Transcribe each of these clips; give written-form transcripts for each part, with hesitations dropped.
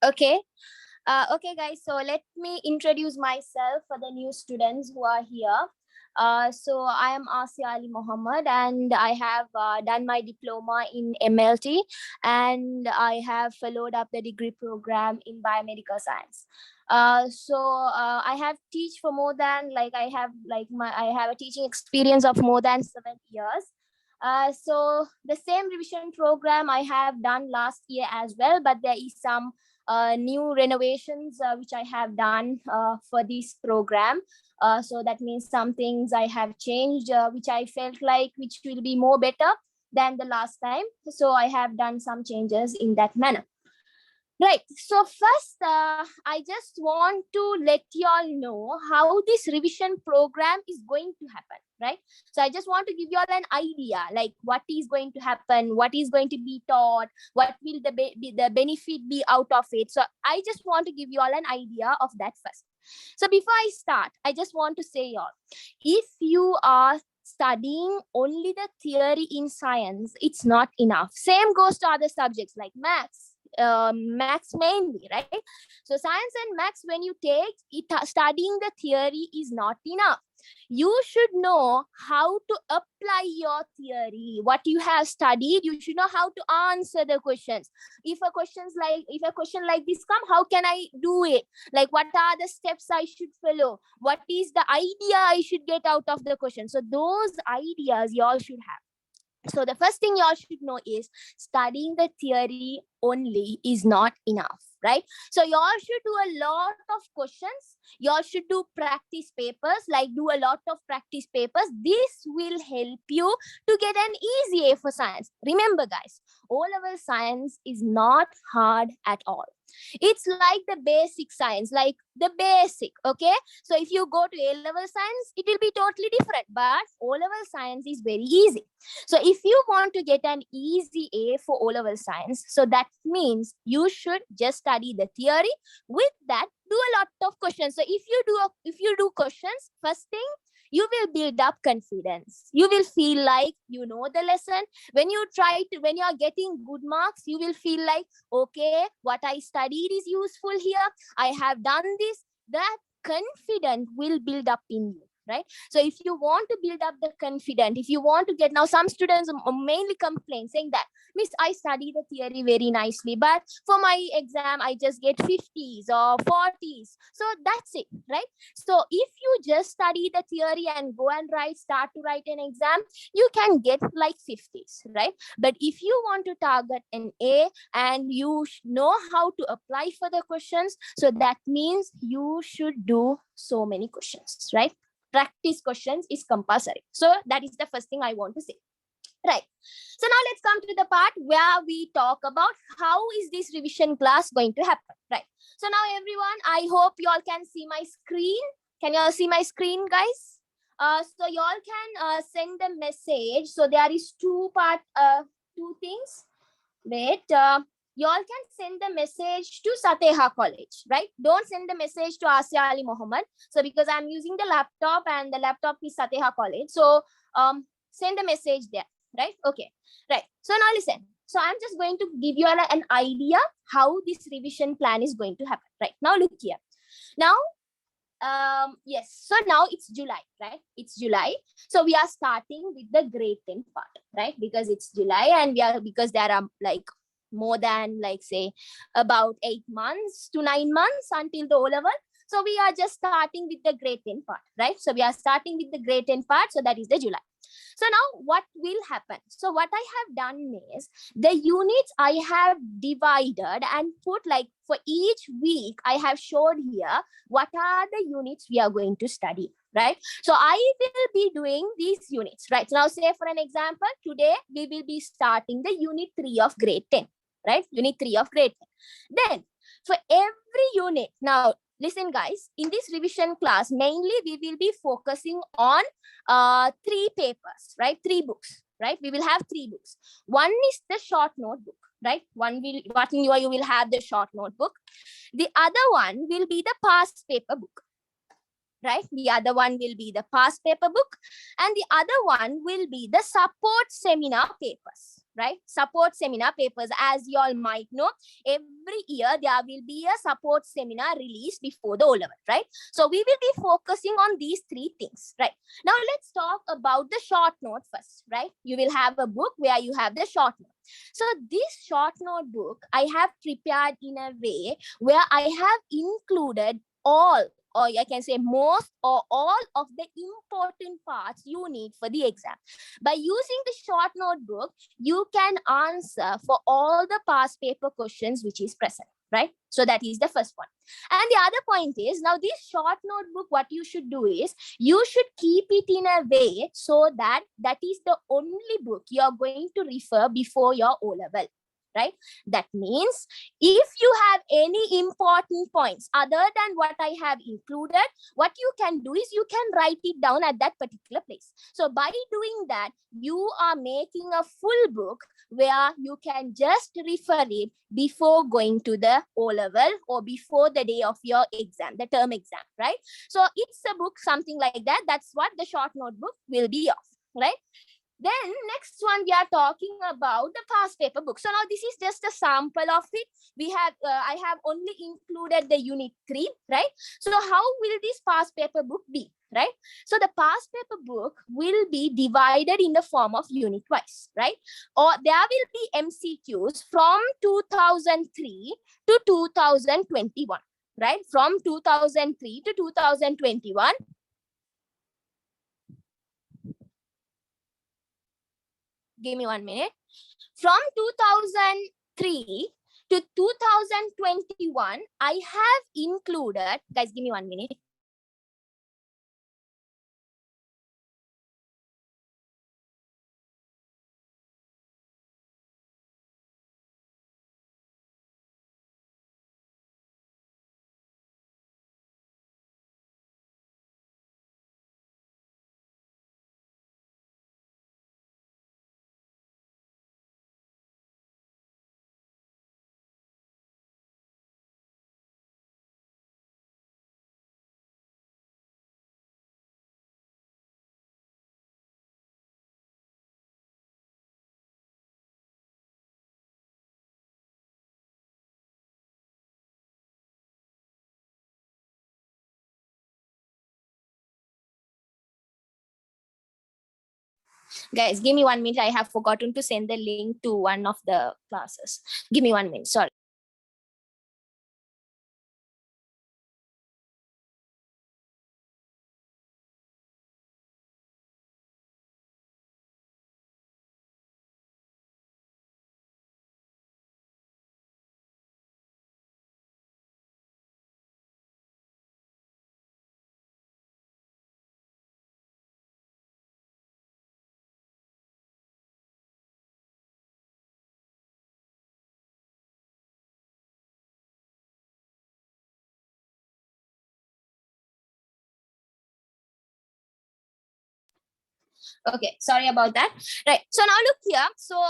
Okay. Okay, guys. So let me introduce myself for the new students who are here. So I am Asia Ali Mohammed, and I have done my diploma in MLT, and I have followed up the degree program in biomedical science. I have teach for more than I have a teaching experience of more than 7 years. So the same revision program I have done last year as well, but there is some new renovations which I have done for this program. So that means some things I have changed, which I felt like which will be more better than the last time. So I have done some changes in that manner. Right. So first, I just want to let you all know how this revision program is going to happen. Right. So I just want to give you all an idea, like what is going to happen, what is going to be taught, what will the benefit be out of it. So I just want to give you all an idea of that first. So before I start, I just want to say y'all, if you are studying only the theory in science, it's not enough. Same goes to other subjects like maths. Maths mainly, right? So science and maths, when you take it, studying the theory is not enough. You should know how to apply your theory, what you have studied. You should know how to answer the questions. If a question like this come, how can I do it? Like, what are the steps I should follow? What is the idea I should get out of the question? So those ideas you all should have. So the first thing y'all should know is studying the theory only is not enough, right? So y'all should do a lot of questions. Y'all should do practice papers, like do a lot of practice papers. This will help you to get an easy A for science. Remember, guys, O-level science is not hard at all. It's like the basic science, like the basic, okay? So if you go to A-level science, it will be totally different, but O-level science is very easy. So if you want to get an easy A for O-level science, so that means you should just study the theory. With that, do a lot of questions. So if you do questions, first thing, you will build up confidence. You will feel like you know the lesson. When you are getting good marks, you will feel like, okay, what I studied is useful here. I have done this. That confidence will build up in you, right? So if you want to build up the confidence, if you want to get, now some students mainly complain saying that, Miss, I study the theory very nicely, but for my exam, I just get 50s or 40s. So that's it, right? So if you just study the theory and go and start to write an exam, you can get like 50s, right? But if you want to target an A and you know how to apply for the questions, so that means you should do so many questions, right? Practice questions is compulsory. So that is the first thing I want to say. Right. So now let's come to the part where we talk about how is this revision class going to happen. Right. So now everyone, I hope you all can see my screen. Can you all see my screen, guys? So you all can send the message. So there is two things. Wait. You all can send the message to Sateha College, right? Don't send the message to Asia Ali Mohammed. So because I'm using the laptop and the laptop is Sateha College. So send the message there, right? Okay, right. So now listen. So I'm just going to give you an idea how this revision plan is going to happen, right? Now look here. Now, yes. So now it's July, right? It's July. So we are starting with the grade 10 part, right? Because it's July and because there are like more than like say about 8 months to 9 months until the O-level. So we are just starting with the grade 10 part, right? So we are starting with the grade 10 part. So that is the July. So now what will happen? So what I have done is the units I have divided and put like for each week I have showed here what are the units we are going to study, right? So I will be doing these units, right? So now say for an example, today we will be starting the unit 3 of grade 10, right? Unit 3 of grade 10. Then for every unit, now listen guys, in this revision class, mainly we will be focusing on 3 papers, right? 3 books, right? We will have 3 books. One is the short notebook, right? You will have the short notebook. The other one will be the past paper book, right? The other one will be the past paper book, and the other one will be the support seminar papers, right? Support seminar papers. As you all might know, every year there will be a support seminar released before the O-level, right? So we will be focusing on these three things, right? Now let's talk about the short note first, right? You will have a book where you have the short note. So this short note book I have prepared in a way where I have included all, or I can say most or all of the important parts you need for the exam. By using the short notebook, you can answer for all the past paper questions which is present, right? So that is the first one. And the other point is, now this short notebook, what you should do is, you should keep it in a way so that that is the only book you are going to refer before your O-level, right? That means if you have any important points other than what I have included, what you can do is you can write it down at that particular place. So by doing that, you are making a full book where you can just refer it before going to the O-level or before the day of your exam, the term exam, right? So it's a book, something like that. That's what the short notebook will be of, right? Then next one, we are talking about the past paper book. So now this is just a sample of it. We have, I have only included the unit 3, right? So how will this past paper book be, right? So the past paper book will be divided in the form of unit wise, right? Or there will be MCQs from 2003 to 2021, right? From 2003 to 2021. Give me 1 minute. From 2003 to 2021, I have included, guys, give me 1 minute. Guys, give me 1 minute. I have forgotten to send the link to one of the classes. Give me 1 minute. Sorry. Okay, sorry about that. Right. So now look here. So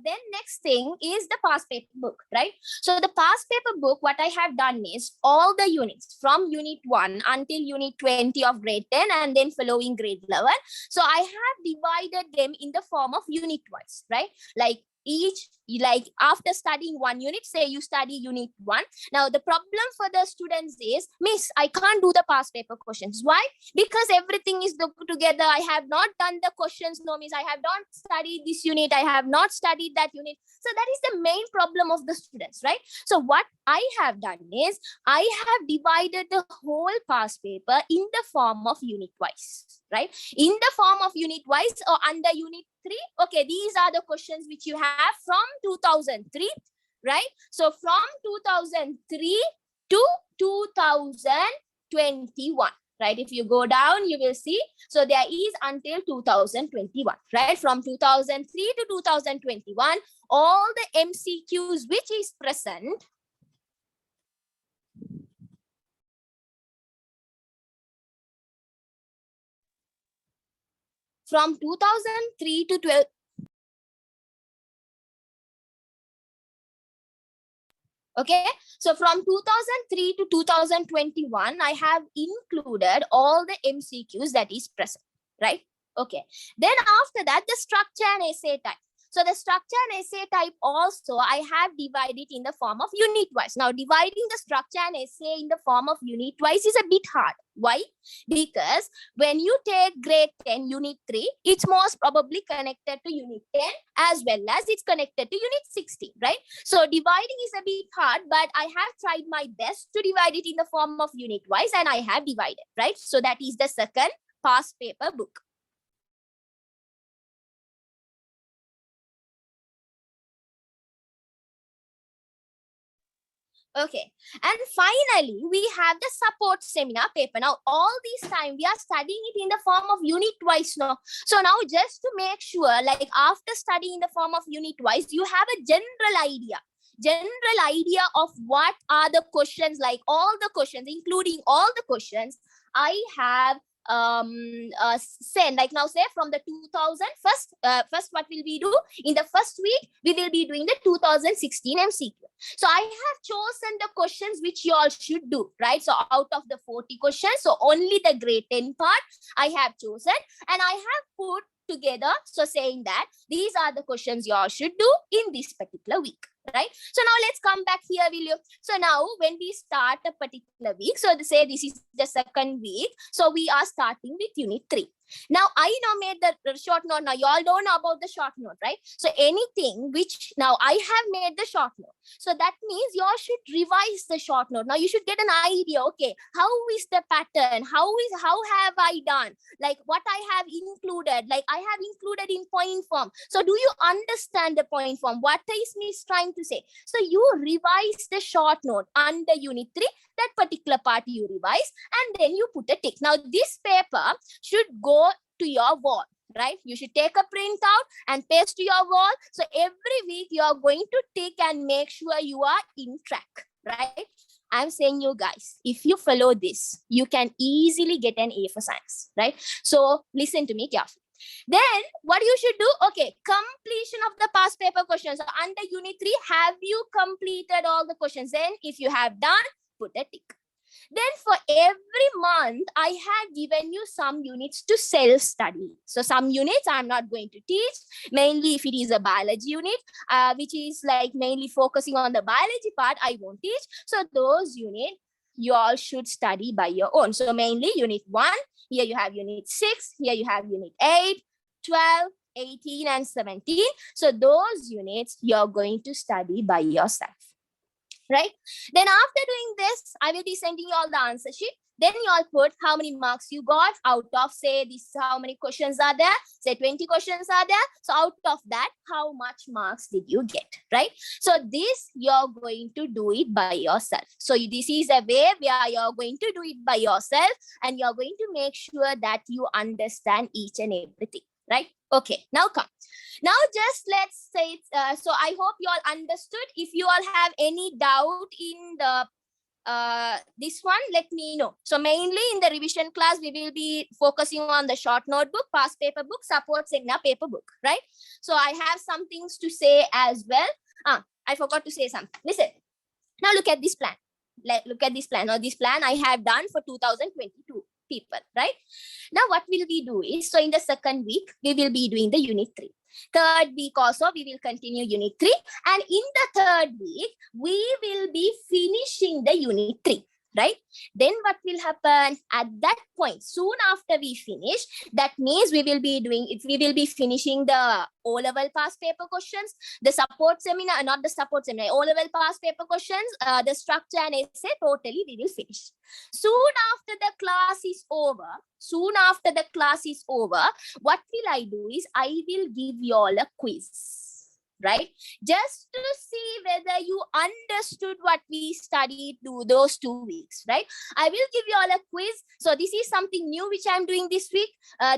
then next thing is the past paper book, right? So the past paper book, what I have done is all the units from unit 1 until unit 20 of grade 10 and then following grade 11. So I have divided them in the form of unit wise, right? Like each, like after studying one unit, say you study unit 1. Now the problem for the students is, Miss, I can't do the past paper questions. Why? Because everything is together. I have not done the questions. No, Miss, I have not studied this unit. I have not studied that unit. So that is the main problem of the students, right? So what I have done is I have divided the whole past paper in the form of unit wise, right? In the form of unit wise or under unit 3. Okay, these are the questions which you have from 2003, right? So from 2003 to 2021. Right? If you go down, you will see. So there is until 2021, right? From 2003 to 2021, all the MCQs which is present. From 2003 to 12. Okay, so from 2003 to 2021, I have included all the MCQs that is present, right? Okay, then after that, the structure and essay type. So the structure and essay type also, I have divided in the form of unit wise. Now dividing the structure and essay in the form of unit wise is a bit hard. Why? Because when you take grade 10 unit 3, it's most probably connected to unit 10 as well as it's connected to unit 16, right? So dividing is a bit hard, but I have tried my best to divide it in the form of unit wise, and I have divided, right? So that is the second past paper book. Okay, and finally, we have the support seminar paper. Now, all this time, we are studying it in the form of unit-wise now. So now, just to make sure, like after studying in the form of unit-wise, you have a general idea of what are the questions, like all the questions, including all the questions I have send, like now say from the 2000 first what will we do in the first week, we will be doing the 2016 MCQ. So I have chosen the questions which you all should do, right? So out of the 40 questions, so only the grade 10 part I have chosen, and I have put together, so saying that these are the questions you all should do in this particular week, right? So now let's come back here, will you? So now when we start a particular week, so say this is the second week, so we are starting with unit 3. Now I now made the short note. Now you all don't know about the short note, right? So anything which now I have made the short note, so that means you all should revise the short note. Now you should get an idea, okay, how is the pattern, how have I done, like what I have included, like I have included in point form. So do you understand the point form, what is me trying to say? So you revise the short note under unit 3, that particular part you revise, and then you put a tick. Now this paper should go to your wall, right? You should take a print out and paste to your wall. So every week you are going to tick and make sure you are in track, right? I'm saying you guys, if you follow this, you can easily get an A for science, right? So listen to me carefully. Then what you should do, okay, completion of the past paper questions. So under unit 3, have you completed all the questions? Then if you have done, put a tick. Then for every month, I have given you some units to self-study. So some units I'm not going to teach, mainly if it is a biology unit, which is like mainly focusing on the biology part, I won't teach. So those units, you all should study by your own. So mainly unit 1, here you have unit 6, here you have unit 8, 12, 18, and 17. So those units you're going to study by yourself. Right? Then after doing this, I will be sending you all the answer sheet. Then you all put how many marks you got out of, say, this, how many questions are there? Say 20 questions are there. So out of that, how much marks did you get, right? So this, you're going to do it by yourself. So this is a way where you're going to do it by yourself, and you're going to make sure that you understand each and everything, right? Okay, now come. Now just let's say, so I hope you all understood. If you all have any doubt in the this one, let me know. So mainly in the revision class, we will be focusing on the short notebook, past paper book, support seminar paper book, right? So I have some things to say as well. I forgot to say something. Listen, now look at this plan. Look at this plan. Now this plan I have done for 2022 people, right? Now what will we do is, so in the second week, we will be doing the unit 3. Third week also, we will continue unit 3. And in the third week, we will be finishing the unit 3, right? Then what will happen at that point, soon after we finish, that means we will be doing it. We will be finishing the O-level past paper questions, the support seminar, not the support seminar, O-level past paper questions, the structure and essay, totally we will finish. Soon after the class is over, what will I do is I will give you all a quiz, right? Just to see whether you understood what we studied those 2 weeks, right? I will give you all a quiz. So this is something new which I'm doing this week,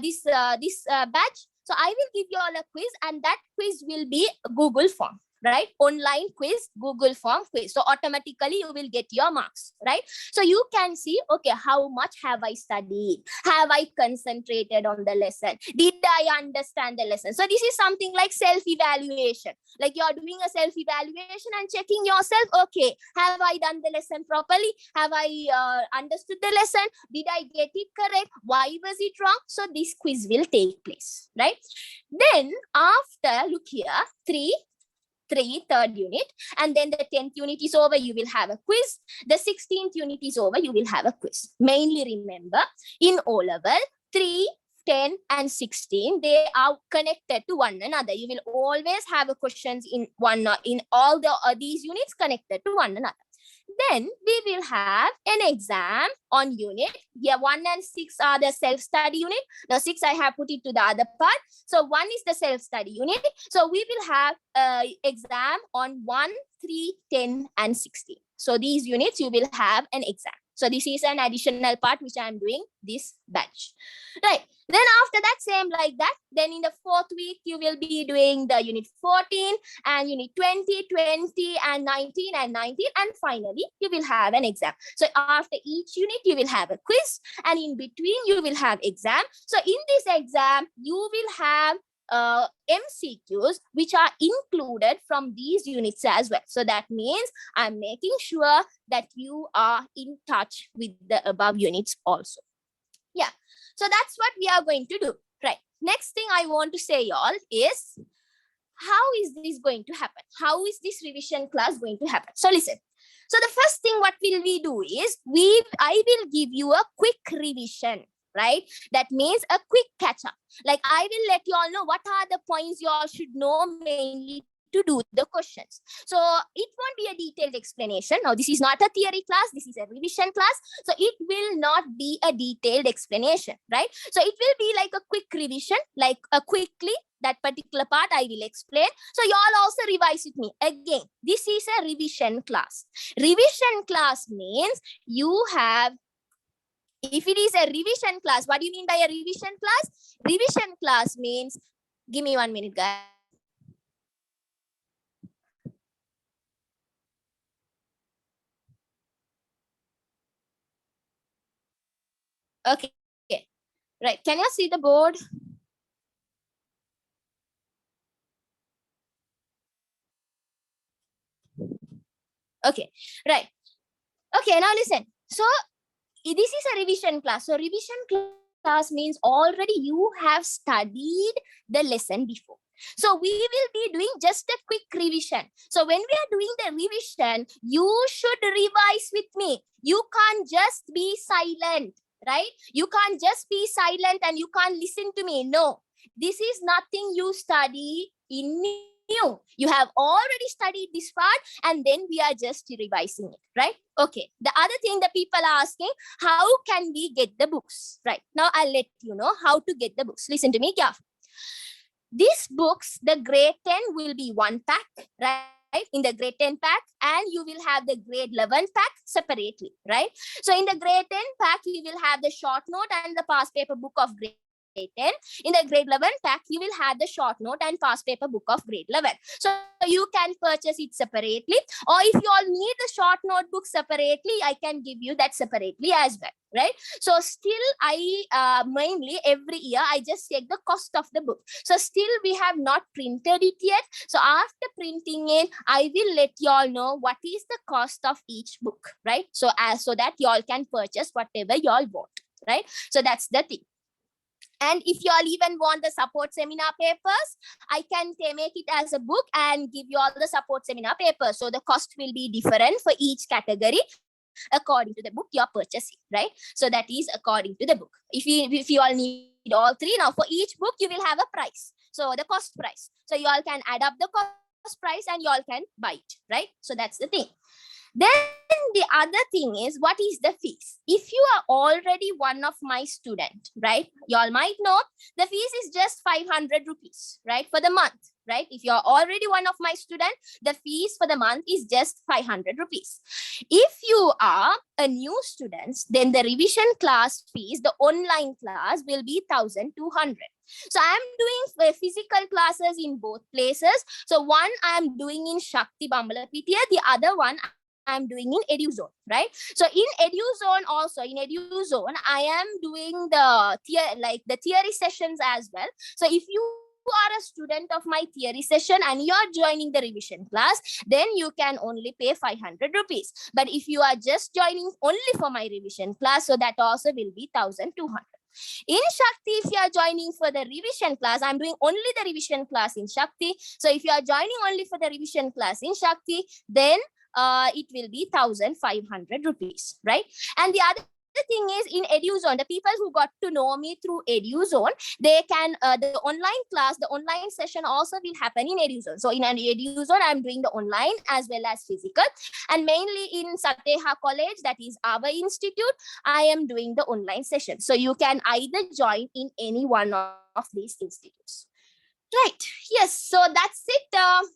this batch. So I will give you all a quiz, and that quiz will be a Google form. right? Online quiz, Google form quiz. So automatically you will get your marks, right? So you can see, okay, how much have I studied? Have I concentrated on the lesson? Did I understand the lesson? So this is something like self-evaluation. Like you're doing a self-evaluation and checking yourself, okay, have I done the lesson properly? Have I understood the lesson? Did I get it correct? Why was it wrong? So this quiz will take place, right? Then after, look here, third unit, and then the 10th unit is over, you will have a quiz. The 16th unit is over, you will have a quiz. Mainly remember, in O level, 3, 10 and 16, they are connected to one another. You will always have a questions in all these units connected to one another. Then we will have an exam on unit. Yeah, 1 and 6 are the self-study unit. Now 6 I have put it to the other part. So 1 is the self-study unit. So we will have an exam on 1, 3, 10 and 16. So these units you will have an exam. So this is an additional part which I am doing this batch. Right. Then after that, same like that. Then in the 4th week, you will be doing the unit 14 and unit 20, 20 and 19 and 19. And finally, you will have an exam. So after each unit, you will have a quiz. And in between, you will have exam. So in this exam, you will have MCQs which are included from these units as well. So that means I'm making sure that you are in touch with the above units also. Yeah, so that's what we are going to do. Right. Next thing I want to say y'all is, how is this going to happen? How is this revision class going to happen? So listen. So the first thing what will we do is, I will give you a quick revision. Right? That means a quick catch up. Like I will let you all know what are the points you all should know mainly to do the questions. So it won't be a detailed explanation. Now this is not a theory class. This is a revision class. So it will not be a detailed explanation, right? So it will be like a quick revision, like a quickly, that particular part I will explain. So you all also revise with me. Again, this is a revision class. Revision class means you have, if it is a revision class, what do you mean by a revision class? Revision class means, give me 1 minute, guys. Okay. Right. Can you see the board? Okay. Right. Okay. Now listen. So this is a revision class. So revision class means already you have studied the lesson before. So we will be doing just a quick revision. So when we are doing the revision, you should revise with me. You can't just be silent, right? You can't just be silent and you can't listen to me. No, this is nothing you study in new. You have already studied this part and then we are just revising it, right? Okay. The other thing that people are asking, how can we get the books? Right. Now I'll let you know how to get the books. Listen to me carefully. These books, the grade 10 will be one pack, right? In the grade 10 pack, and you will have the grade 11 pack separately, right? So in the grade 10 pack, you will have the short note and the past paper book of grade 10. In the grade 11 pack, you will have the short note and past paper book of grade 11. So you can purchase it separately, or if you all need the short notebook separately, I can give you that separately as well, right? So still I mainly every year I just check the cost of the book. So still we have not printed it yet. So after printing it, I will let you all know what is the cost of each book, right? So so that you all can purchase whatever you all want, right? So that's the thing. And if you all even want the support seminar papers, I can make it as a book and give you all the support seminar papers. So the cost will be different for each category according to the book you are purchasing, right? So that is according to the book. If you all need all three, now for each book you will have a price. So the cost price. So you all can add up the cost price and you all can buy it, right? So that's the thing. Then the other thing is, what is the fees? If you are already one of my student, right? You all might know the fees is just 500 rupees, right? For the month, right? If you're already one of my student, the fees for the month is just 500 rupees. If you are a new student, then the revision class fees, the online class, will be 1,200. So I'm doing physical classes in both places. So one I'm doing in Shakti Bambalapitiya, the other one I'm doing in EduZone, right? So in EduZone also, in EduZone, I am doing the theory sessions as well. So if you are a student of my theory session and you're joining the revision class, then you can only pay 500 rupees. But if you are just joining only for my revision class, so that also will be 1,200. In Shakti, if you are joining for the revision class, I'm doing only the revision class in Shakti. So if you are joining only for the revision class in Shakti, then it will be 1,500 rupees, right? And the other thing is, in EduZone, the people who got to know me through EduZone, they can, the online class, the online session also will happen in EduZone. So in an EduZone, I'm doing the online as well as physical. And mainly in Sateha College, that is our institute, I am doing the online session. So you can either join in any one of these institutes. Right. Yes. So that's it.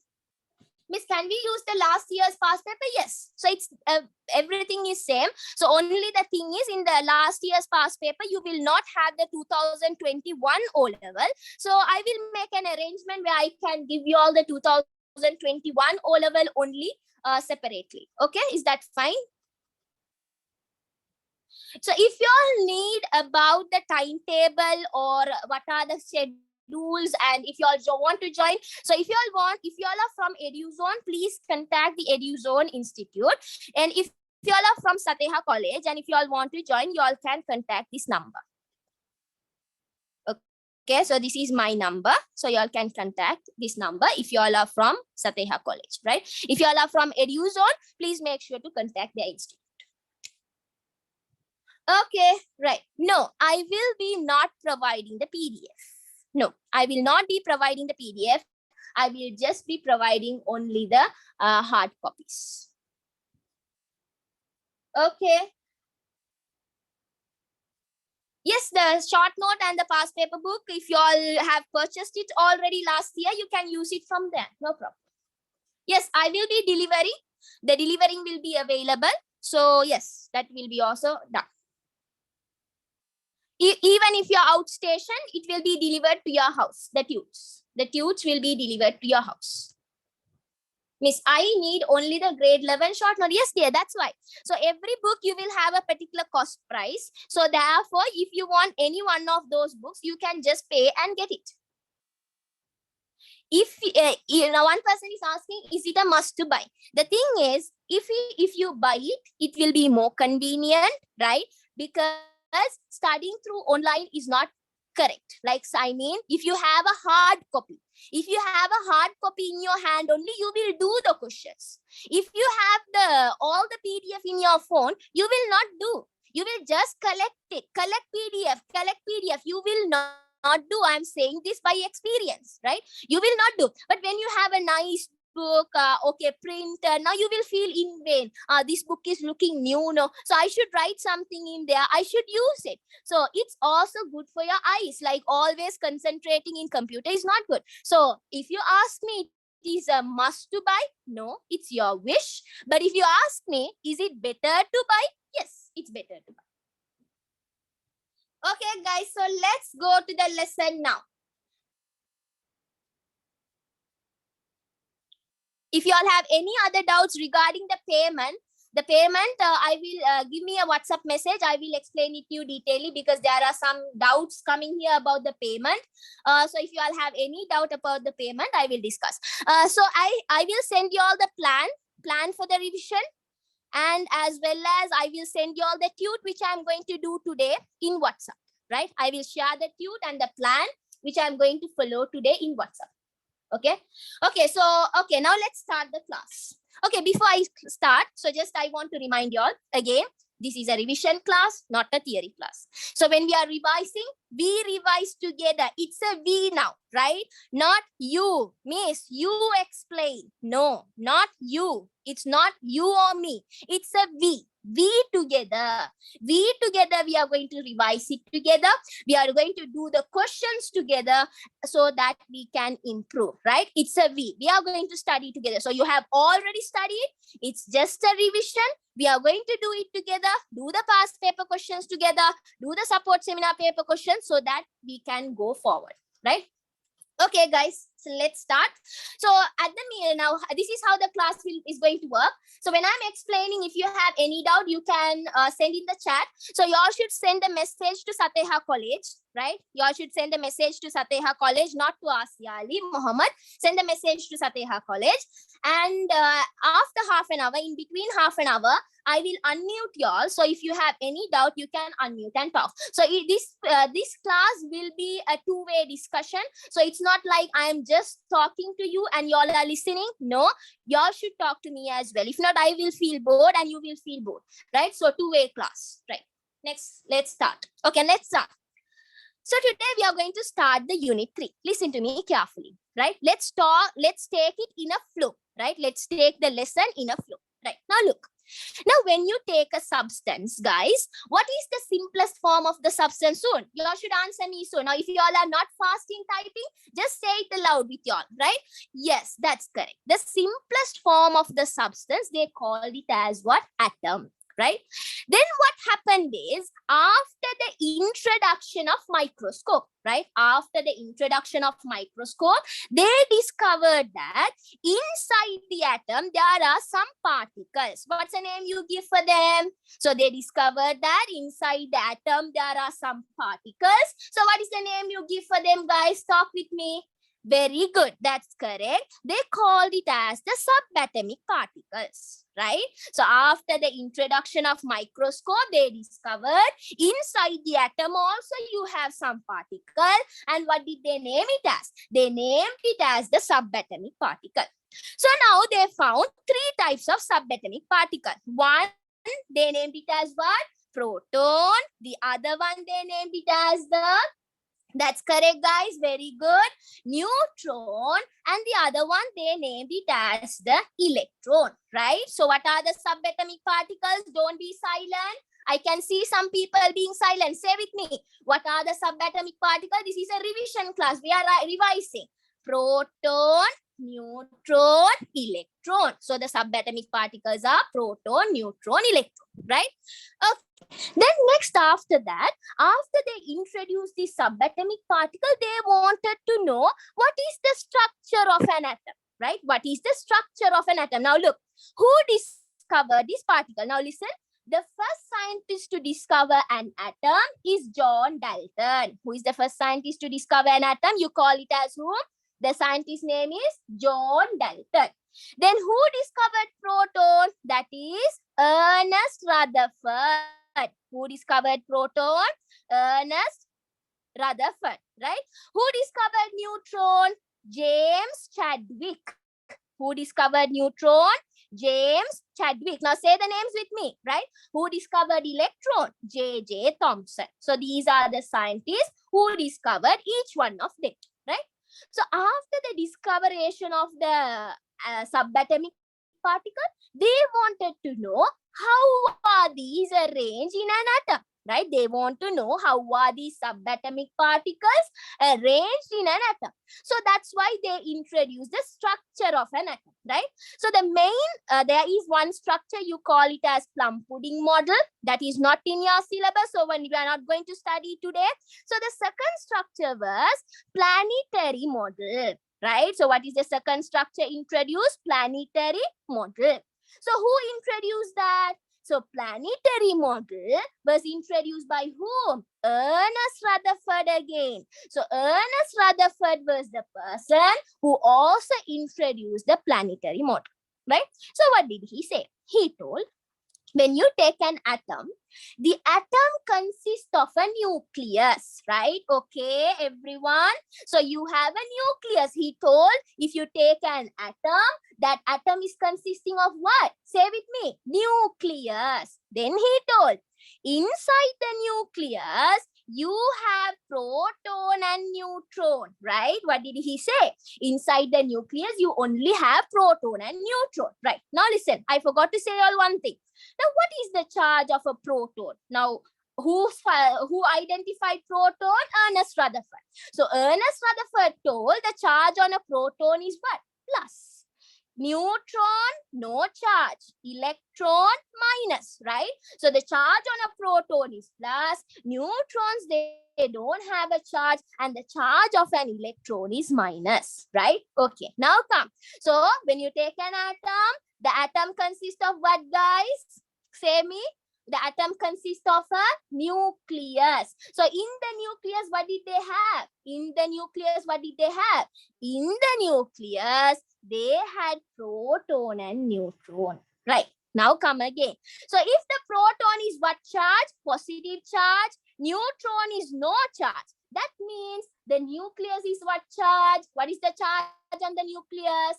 Miss, can we use the last year's past paper? Yes. So it's everything is same. So only the thing is, in the last year's past paper, you will not have the 2021 O level. So I will make an arrangement where I can give you all the 2021 O level only separately. Okay, is that fine? So if you all need about the timetable or what are the schedules, and if you all want to join, so if you all are from EduZone, please contact the EduZone Institute. And if you all are from Sateha College and if you all want to join, you all can contact this number. Okay, so this is my number. So you all can contact this number if you all are from Sateha College, right? If you all are from EduZone, please make sure to contact the institute. Okay, right. No, I will be not providing the PDF. No, I will not be providing the PDF. I will just be providing only the hard copies. Okay. Yes, the short note and the past paper book, if you all have purchased it already last year, you can use it from there. No problem. Yes, I will be delivering. The delivering will be available. So yes, that will be also done. Even if you're outstation, it will be delivered to your house, the tutes. The tutes will be delivered to your house. Miss, I need only the grade 11 short note. Yes, dear, that's why. So every book you will have a particular cost price. So therefore, if you want any one of those books, you can just pay and get it. If one person is asking, is it a must to buy? The thing is, if you buy it, it will be more convenient, right? Because studying through online is not correct. Like, I mean, if you have a hard copy, if you have a hard copy in your hand only, you will do the questions. If you have all the PDF in your phone, you will not do. You will just collect it, collect PDF. You will not do. I'm saying this by experience, right? You will not do. But when you have a nice book, okay, print, now you will feel in vain. This book is looking new, no? So I should write something in there. I should use it. So it's also good for your eyes. Like, always concentrating in computer is not good. So if you ask me, it is a must to buy? No, it's your wish. But if you ask me, is it better to buy? Yes, it's better to buy. Okay, guys, so let's go to the lesson now. If you all have any other doubts regarding the payment, I will give me a WhatsApp message. I will explain it to you detailedly, because there are some doubts coming here about the payment. So if you all have any doubt about the payment, I will discuss. So I will send you all the plan for the revision. And as well as I will send you all the tute, which I'm going to do today in WhatsApp, right? I will share the tute and the plan, which I'm going to follow today in WhatsApp. Okay. Okay. So, okay. Now let's start the class. Okay. Before I start, so just I want to remind you all again, this is a revision class, not a theory class. So when we are revising, we revise together. It's a we now, right? Not you, miss, you explain. No, not you. It's not you or me. It's a we. We together. We together, we are going to revise it together. We are going to do the questions together so that we can improve, right? It's a we. We are going to study together. So you have already studied. It's just a revision. We are going to do it together. Do the past paper questions together. Do the support seminar paper questions so that we can go forward, right? Okay, guys, so let's start. So at the now, this is how the class is going to work. So when I'm explaining, if you have any doubt, you can send in the chat. So you all should send a message to Sateha College, right? You all should send a message to Sateha College, not to Asia Ali Muhammad. Send a message to Sateha College. And after half an hour, in between half an hour, I will unmute y'all. So if you have any doubt, you can unmute and talk. So this class will be a two-way discussion. So it's not like I am just talking to you and y'all are listening. No, y'all should talk to me as well. If not, I will feel bored and you will feel bored, right? So two-way class, right? Next, let's start. Okay, let's start. So today we are going to start the unit 3. Listen to me carefully, right? Let's take it in a flow, right? Let's take the lesson in a flow, right? Now look. Now, when you take a substance, guys, what is the simplest form of the substance soon? You all should answer me soon. Now, if you all are not fasting typing, just say it aloud with y'all, right? Yes, that's correct. The simplest form of the substance, they call it as what? Atom, right? Then what happened is, after the introduction of microscope, right? After the introduction of microscope, they discovered that inside the atom, there are some particles. What's the name you give for them? So they discovered that inside the atom, there are some particles. So what is the name you give for them, guys? Talk with me. Very good. That's correct. They called it as the subatomic particles, right? So after the introduction of microscope, they discovered inside the atom also you have some particle. And what did they name it as? They named it as the subatomic particle. So now they found 3 types of subatomic particle. One, they named it as what? Proton. The other one, they named it as the... That's correct, guys. Very good. Neutron. And the other one, they named it as the electron, right? So what are the subatomic particles? Don't be silent. I can see some people being silent. Say with me. What are the subatomic particles? This is a revision class. We are revising. Proton, neutron, electron. So the subatomic particles are proton, neutron, electron, right? Okay. Then next after that, after they introduced the subatomic particle, they wanted to know what is the structure of an atom, right? What is the structure of an atom? Now look, who discovered this particle? Now listen, the first scientist to discover an atom is John Dalton. Who is the first scientist to discover an atom? You call it as whom? The scientist's name is John Dalton. Then who discovered proton? That is Ernest Rutherford. Who discovered proton? Ernest Rutherford, right? Who discovered neutron? James Chadwick. Who discovered neutron? James Chadwick. Now say the names with me, right? Who discovered electron? J.J. Thomson. So these are the scientists who discovered each one of them, right? So after the discoveration of the subatomic particle, they wanted to know how are these arranged in an atom, right? They want to know how are these subatomic particles arranged in an atom. So that's why they introduced the structure of an atom, right? So the main, there is one structure, you call it as plum pudding model. That is not in your syllabus, so when we are not going to study today. So the second structure was planetary model, right? So what is the second structure introduced? Planetary model. So who introduced that? So planetary model was introduced by whom? Ernest Rutherford again. So Ernest Rutherford was the person who also introduced the planetary model, right? So what did he say? He told, when you take an atom, the atom consists of a nucleus, right? Okay, everyone. So you have a nucleus. He told, if you take an atom, that atom is consisting of what? Say with me, nucleus. Then he told, inside the nucleus, you have proton and neutron, right? What did he say? Inside the nucleus, you only have proton and neutron, right? Now listen, I forgot to say all one thing. Now, what is the charge of a proton? Now, who identified proton? Ernest Rutherford. So Ernest Rutherford told the charge on a proton is what? Plus. Neutron, no charge. Electron, minus, right? So the charge on a proton is plus. Neutrons, they don't have a charge, and the charge of an electron is minus, right? Okay, now come. So when you take an atom, the atom consists of what, guys? Say me. The atom consists of a nucleus. So in the nucleus, what did they have? In the nucleus, what did they have? In the nucleus, they had proton and neutron. Right. Now come again. So if the proton is what charge? Positive charge. Neutron is no charge. That means the nucleus is what charge? What is the charge on the nucleus?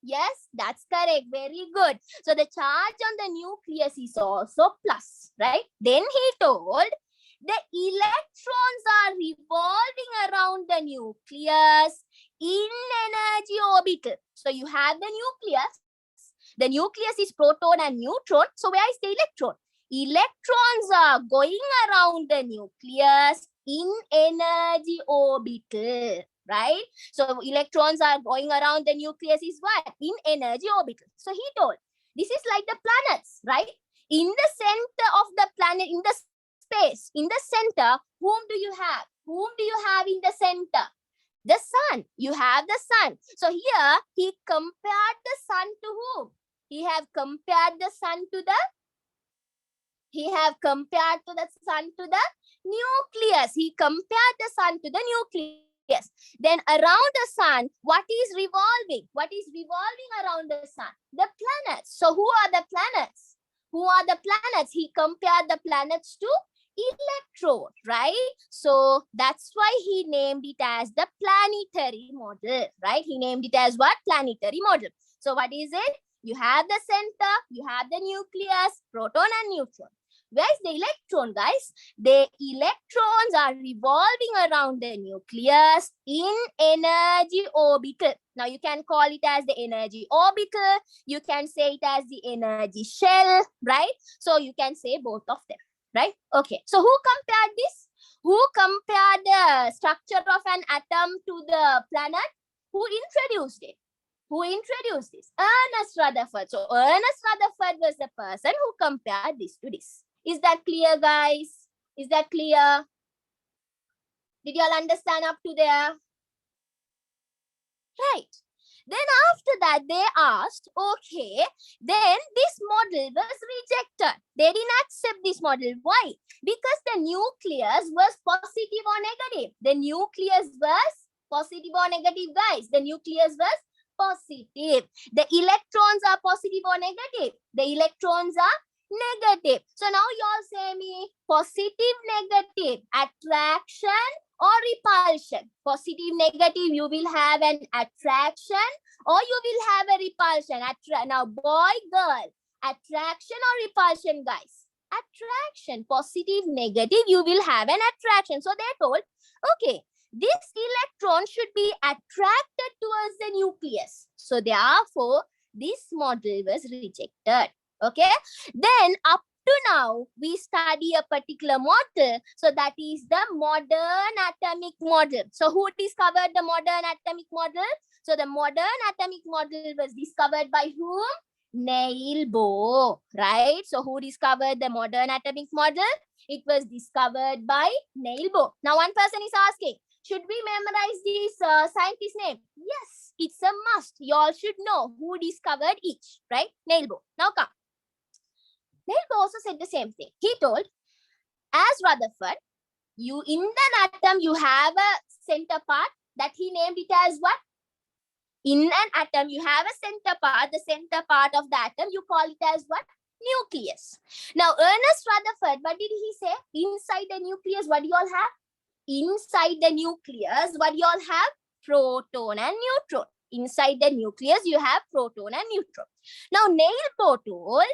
Yes, that's correct. Very good. So the charge on the nucleus is also plus, right? Then he told the electrons are revolving around the nucleus in energy orbital. So you have the nucleus. The nucleus is proton and neutron. So where is the electron? Electrons are going around the nucleus in energy orbital. Right? So electrons are going around the nucleus is what? In energy orbital. So he told, this is like the planets, right? In the center of the planet, in the space, in the center, whom do you have? Whom do you have in the center? The sun. You have the sun. So here, he compared the sun to whom? He have compared the sun to the nucleus. He compared the sun to the nucleus. Yes. Then around the sun, what is revolving? What is revolving around the sun? The planets. So who are the planets? Who are the planets? He compared the planets to electron, right? So that's why he named it as the planetary model, right? He named it as what? Planetary model. So what is it? You have the center, you have the nucleus, proton and neutron. Where's the electron, guys? The electrons are revolving around the nucleus in energy orbital. Now, you can call it as the energy orbital. You can say it as the energy shell, right? So, you can say both of them, right? Okay. So, who compared this? Who compared the structure of an atom to the planet? Who introduced it? Who introduced this? Ernest Rutherford. So, Ernest Rutherford was the person who compared this to this. Is that clear, guys? Is that clear? Did you all understand up to there? Right. Then after that, they asked, okay, then this model was rejected. They didn't accept this model. Why? Because the nucleus was positive or negative. The nucleus was positive or negative, guys. The nucleus was positive. The electrons are positive or negative. The electrons are negative. So now you all say me positive, negative, attraction or repulsion. Positive, negative, you will have an attraction or you will have a repulsion. Now boy, girl, attraction or repulsion, guys? Attraction. Positive, negative, you will have an attraction. So they told, okay, this electron should be attracted towards the nucleus. So therefore, this model was rejected. Okay, then up to now, we study a particular model. So that is the modern atomic model. So who discovered the modern atomic model? So the modern atomic model was discovered by whom? Neil Bohr, right? So who discovered the modern atomic model? It was discovered by Neil Bohr. Now one person is asking, should we memorize this scientist name? Yes, it's a must. You all should know who discovered each, right? Neil Bohr. Now come. Neil Bohr also said the same thing. He told, as Rutherford, you in the atom, you have a center part that he named it as what? In an atom, you have a center part. The center part of the atom, you call it as what? Nucleus. Now, Ernest Rutherford, what did he say? Inside the nucleus, what do you all have? Inside the nucleus, what do you all have? Proton and neutron. Inside the nucleus, you have proton and neutron. Now, Neil Bohr told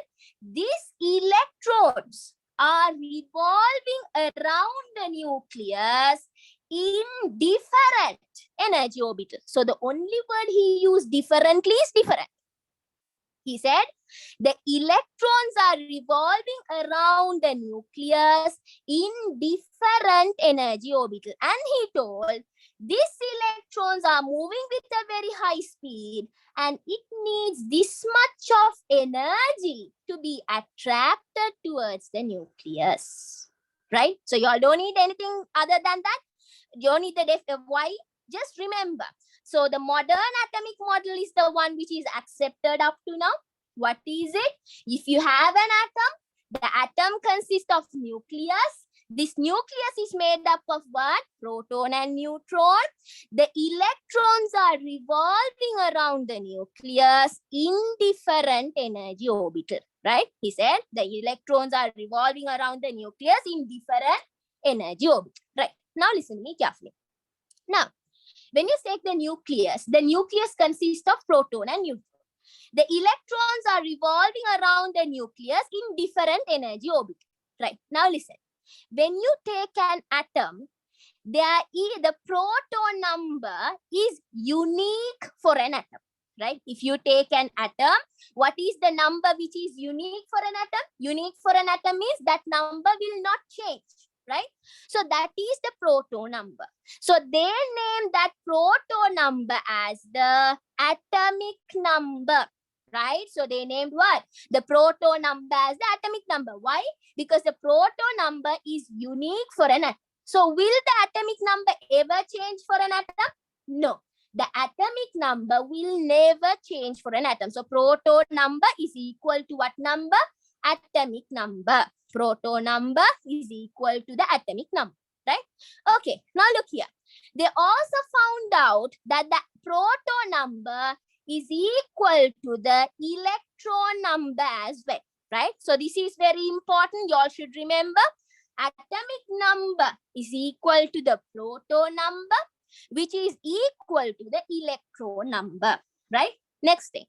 these electrons are revolving around the nucleus in different energy orbitals. So the only word he used differently is different. He said the electrons are revolving around the nucleus in different energy orbital. And he told these electrons are moving with a very high speed and it needs this much of energy to be attracted towards the nucleus. Right? So you all don't need anything other than that. You don't need the why. Just remember. So the modern atomic model is the one which is accepted up to now. What is it? If you have an atom, the atom consists of nucleus. This nucleus is made up of what? Proton and neutron. The electrons are revolving around the nucleus in different energy orbital. Right? He said the electrons are revolving around the nucleus in different energy orbital. Right? Now listen to me carefully. Now, when you take the nucleus consists of proton and neutron. The electrons are revolving around the nucleus in different energy orbit. Right. Now listen. When you take an atom, the proton number is unique for an atom. Right. If you take an atom, what is the number which is unique for an atom? Unique for an atom is that number will not change. Right. So that is the proton number. So they name that proton number as the atomic number. Right? So they named what? The proton number as the atomic number. Why? Because the proton number is unique for an atom. So will the atomic number ever change for an atom? No. The atomic number will never change for an atom. So proton number is equal to what number? Atomic number. Proton number is equal to the atomic number. Right? Okay. Now look here. They also found out that the proton number is equal to the electron number as well. Right? So this is very important. You all should remember. Atomic number is equal to the proton number, which is equal to the electron number. Right? Next thing.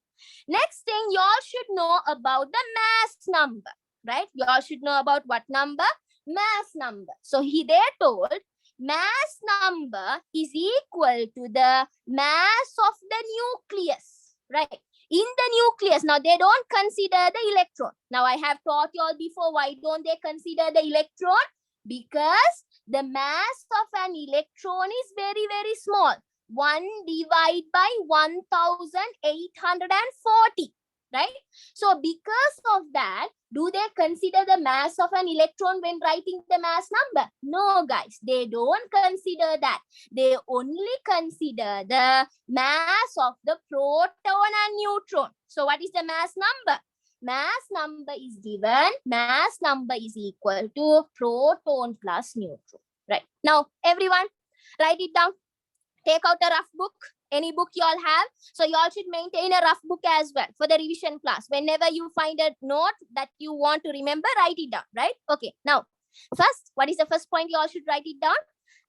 Next thing, you all should know about the mass number. Right? You all should know about what number? Mass number. So they told mass number is equal to the mass of the nucleus. Right? In the nucleus, now they don't consider the electron. Now I have taught you all before, why don't they consider the electron? Because the mass of an electron is very, very small. 1 divided by 1,840. Right? So because of that, do they consider the mass of an electron when writing the mass number? No, guys, they don't consider that. They only consider the mass of the proton and neutron. So what is the mass number? Mass number is given. Mass number is equal to proton plus neutron. Right. Now, everyone, write it down. Take out a rough book. Any book you all have. So you all should maintain a rough book as well for the revision class. Whenever you find a note that you want to remember, write it down, right? Okay. Now, first, what is the first point you all should write it down?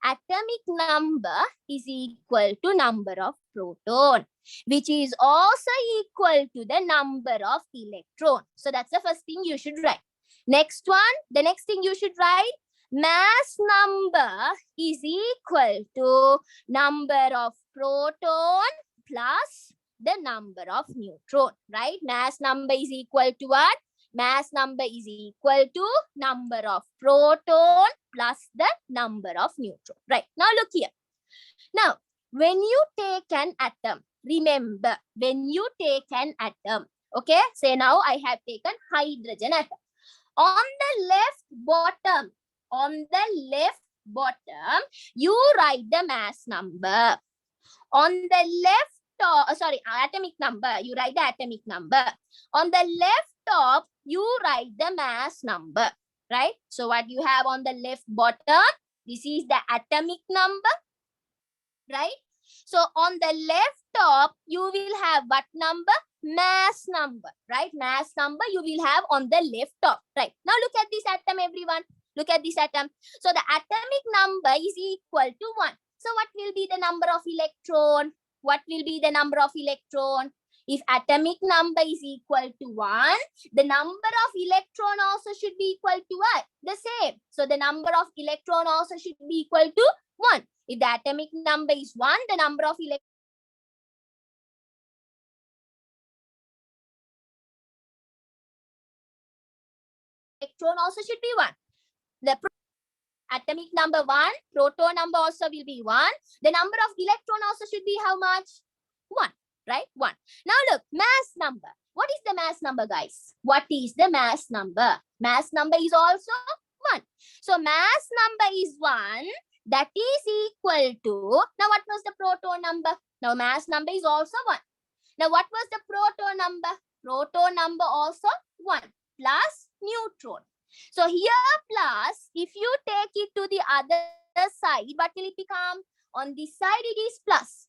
Atomic number is equal to number of proton, which is also equal to the number of electron. So that's the first thing you should write. Next one, the next thing you should write, mass number is equal to number of proton plus the number of neutron, right? Mass number is equal to what? Mass number is equal to number of proton plus the number of neutron, right? Now look here. Now, when you take an atom, remember, when you take an atom, okay? Say now I have taken hydrogen atom. On the left bottom, you write the mass number. On the left top, atomic number, you write the atomic number. On the left top, you write the mass number, right? So what you have on the left bottom, this is the atomic number, right? So on the left top, you will have what number? Mass number, right? Mass number you will have on the left top, right? Now look at this atom, everyone. Look at this atom. So the atomic number is equal to 1. So what will be the number of electron? What will be the number of electron? If atomic number is equal to 1, the number of electron also should be equal to what? The same. So the number of electron also should be equal to 1. If the atomic number is 1, the number of electron also should be 1. The atomic number 1, proton number also will be 1. The number of electron also should be how much? 1, right? 1. Now look, mass number. What is the mass number, guys? What is the mass number? Mass number is also 1. So mass number is 1. That is equal to, now what was the proton number? Now mass number is also 1. Now what was the proton number? Proton number also 1 plus neutron. So here plus, if you take it to the other side, what will it become? On this side, it is plus.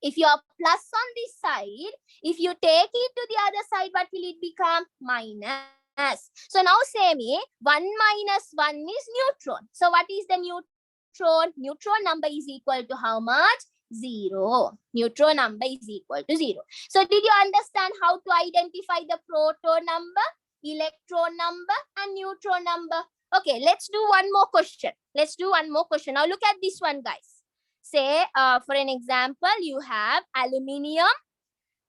If you are plus on this side, if you take it to the other side, what will it become? Minus. So now say me, 1 minus 1 is neutron. So what is the neutron? Neutron number is equal to how much? 0. Neutron number is equal to 0. So did you understand how to identify the proton number, electron number, and neutron number? Okay, let's do one more question. Let's do one more question. Now look at this one, guys. Say, for an example, you have aluminium.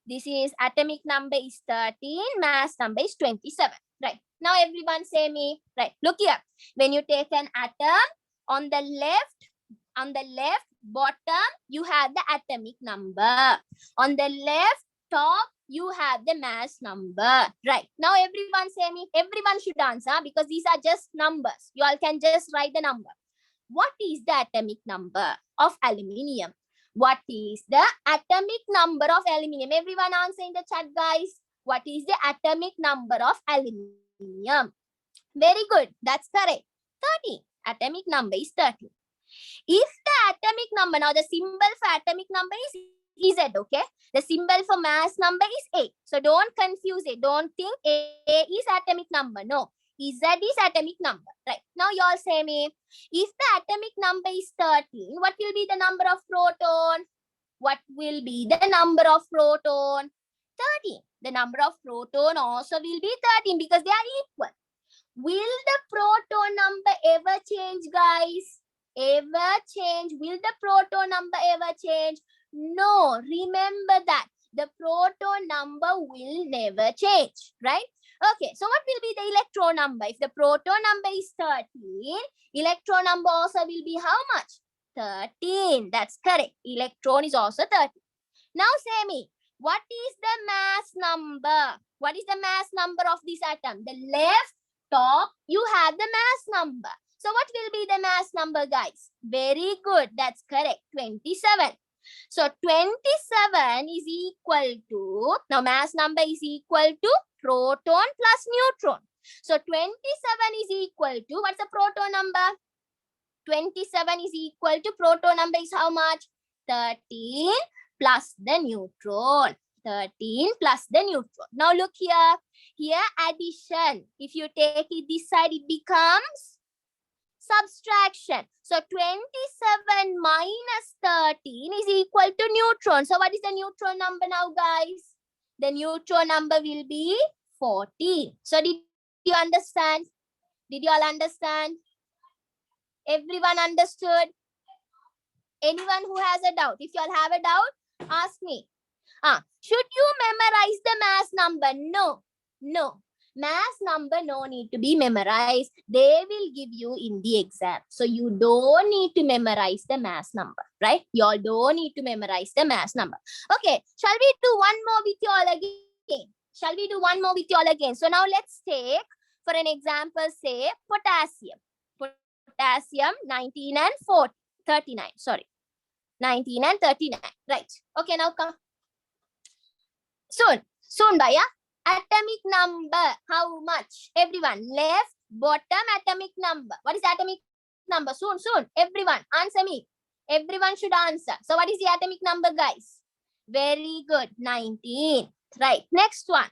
This is atomic number is 13, mass number is 27. Right. Now everyone say me. Right. Look here. When you take an atom, on the left bottom, you have the atomic number. On the left top, you have the mass number. Right. Now everyone say me. Everyone should answer because these are just numbers. You all can just write the number. What is the atomic number of aluminium? What is the atomic number of aluminium? Everyone answer in the chat, guys. What is the atomic number of aluminium? Very good. That's correct. 13. Atomic number is 13. If the atomic number, now the symbol for atomic number is Z, okay? The symbol for mass number is A. So don't confuse it. Don't think A is atomic number. No. Z is atomic number. Right. Now you all say me, if the atomic number is 13, what will be the number of proton? What will be the number of proton? 13. The number of proton also will be 13 because they are equal. Will the proton number ever change, guys? Ever change? Will the proton number ever change? No. Remember that. The proton number will never change, right? Okay, so what will be the electron number? If the proton number is 13, electron number also will be how much? 13. That's correct. Electron is also 13. Now say me, what is the mass number? What is the mass number of this atom? The left top, you have the mass number. So what will be the mass number, guys? Very good. That's correct. 27. So 27 is equal to, now mass number is equal to proton plus neutron. So 27 is equal to, what's the proton number? 27 is equal to, proton number is how much? 13 plus the neutron. 13 plus the neutron. Now look here. Here addition. If you take it this side, it becomes subtraction. So 27 minus 13 is equal to neutron. So what is the neutron number now, guys? The neutron number will be 40. So did you understand? Did you all understand? Everyone understood? Anyone who has a doubt? If you all have a doubt, ask me. Should you memorize the mass number? No. No. Mass number no need to be memorized. They will give you in the exam. So you don't need to memorize the mass number, right? You all don't need to memorize the mass number. Okay, shall we do one more with you all again? Shall we do one more with you all again? So now let's take, for an example, say potassium. Potassium 19 and 39. Sorry. 19 and 39. Right. Okay, now come. Soon, Baya. Atomic number, how much? Everyone, left, bottom, atomic number. What is atomic number? Soon. Everyone, answer me. Everyone should answer. So what is the atomic number, guys? Very good, 19. Right, next one.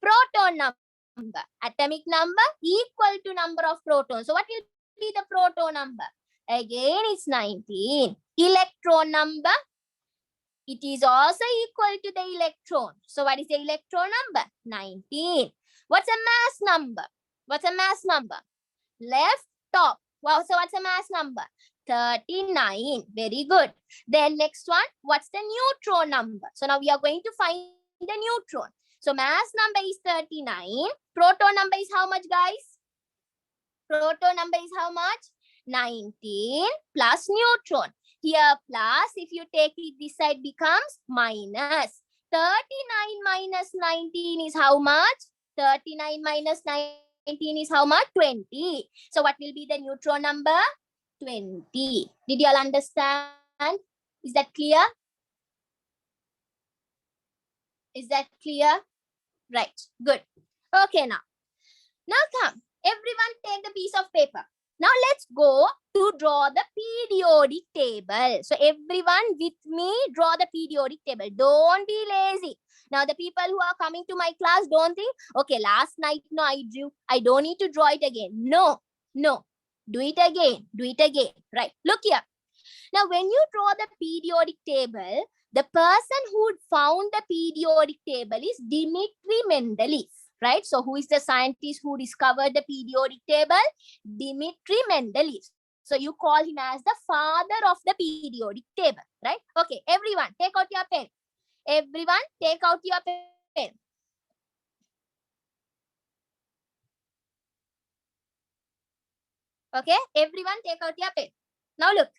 Proton number. Atomic number equal to number of protons. So what will be the proton number? Again, it's 19. Electron number. it is also equal to the electron. So what is the electron number? 19. What's a mass number? What's a mass number? Left top. Wow, so what's a mass number? 39. Very good. Then next one, what's the neutron number? So now we are going to find the neutron. So mass number is 39. Proton number is how much, guys? Proton number is how much? 19 plus neutron. Here plus, if you take it this side becomes minus. 39 minus 19 is how much? 39 minus 19 is how much? 20. So what will be the neutron number? 20. Did you all understand? Is that clear? Is that clear? Right. Good. Okay, now come. Everyone take the piece of paper. Now let's go to draw the periodic table. So everyone with me, draw the periodic table. Don't be lazy. Now the people who are coming to my class don't think, okay, last night no, I drew. I don't need to draw it again. No. Do it again. Do it again. Right. Look here. Now when you draw the periodic table, the person who found the periodic table is Dmitri Mendeleev. Right? So who is the scientist who discovered the periodic table? Dmitri Mendeleev. So you call him as the father of the periodic table. Right? Okay, everyone take out your pen. Everyone take out your pen. Okay, everyone take out your pen. Now look.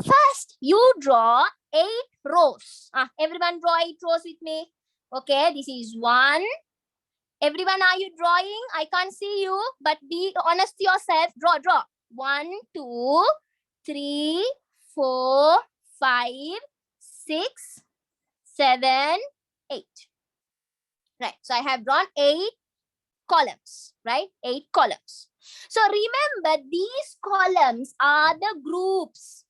First, you draw 8 rows. Everyone draw 8 rows with me. Okay, this is 1. Everyone, are you drawing? I can't see you, but be honest to yourself. Draw. 1, 2, 3, 4, 5, 6, 7, 8. Right. So I have drawn 8 columns, right? 8 columns. So remember, these columns are the groups,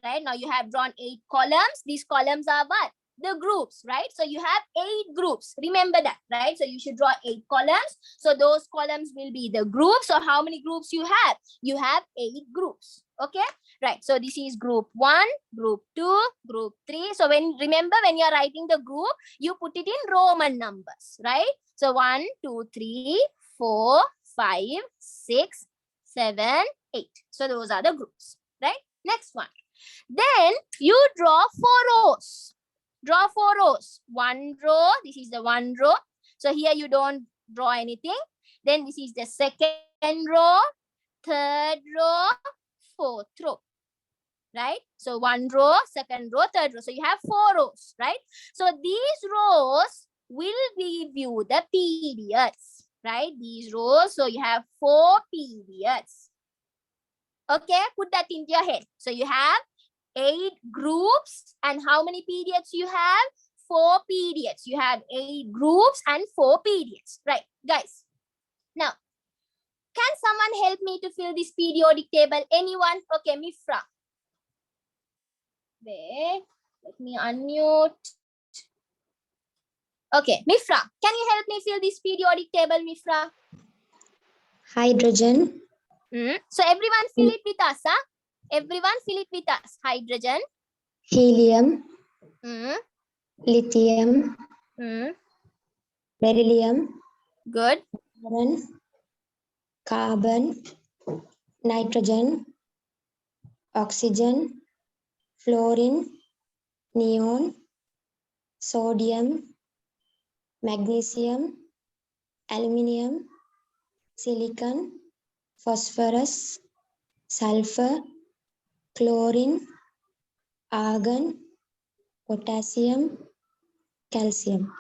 right? Now you have drawn 8 columns. These columns are what? The groups, right? So you have 8 groups. Remember that, right? So you should draw 8 columns. So those columns will be the groups. So how many groups you have? You have 8 groups. Okay, right. So this is group 1, group 2, group 3. So remember when you're writing the group, you put it in Roman numbers, right? So 1, 2, 3, 4, 5, 6, 7, 8. So those are the groups, right? Next one. Then you draw 4 rows. Draw 4 rows. 1 row. This is the 1 row. So here you don't draw anything. Then this is the 2nd row, 3rd row, 4th row. Right? So 1 row, 2nd row, 3rd row. So you have 4 rows, right? So these rows will give you the periods, right? These rows. So you have 4 periods. Okay, put that into your head. So you have 8 groups, and how many periods you have? 4 periods. You have 8 groups and 4 periods. Right, guys. Now, can someone help me to fill this periodic table? Anyone? Okay, Mifra. Wait, let me unmute. Okay, Mifra, can you help me fill this periodic table, Mifra? Hydrogen. So everyone fill it with us, huh? Everyone fill it with us. Hydrogen. Helium. Lithium. Beryllium. Good. Iron. Carbon. Nitrogen. Oxygen. Fluorine. Neon. Sodium. Magnesium. Aluminium. Silicon. Phosphorus. Sulfur. Chlorine, argon, potassium, calcium.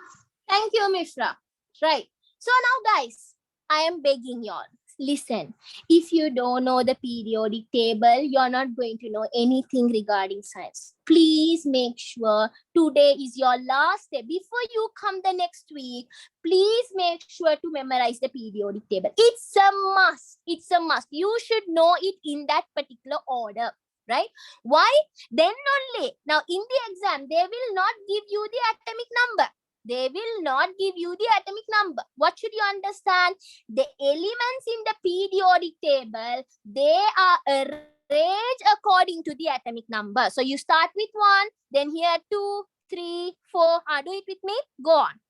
Thank you, Mishra. Right. So now, guys, I am begging y'all. Listen, if you don't know the periodic table, you're not going to know anything regarding science. Please make sure today is your last day. Before you come the next week, please make sure to memorize the periodic table. It's a must. It's a must. You should know it in that particular order. Right? Why? Then only. Now, in the exam, they will not give you the atomic number. They will not give you the atomic number. What should you understand? The elements in the periodic table, they are arranged according to the atomic number. So you start with 1, then here 2, 3, 4. Do it with me. Go on.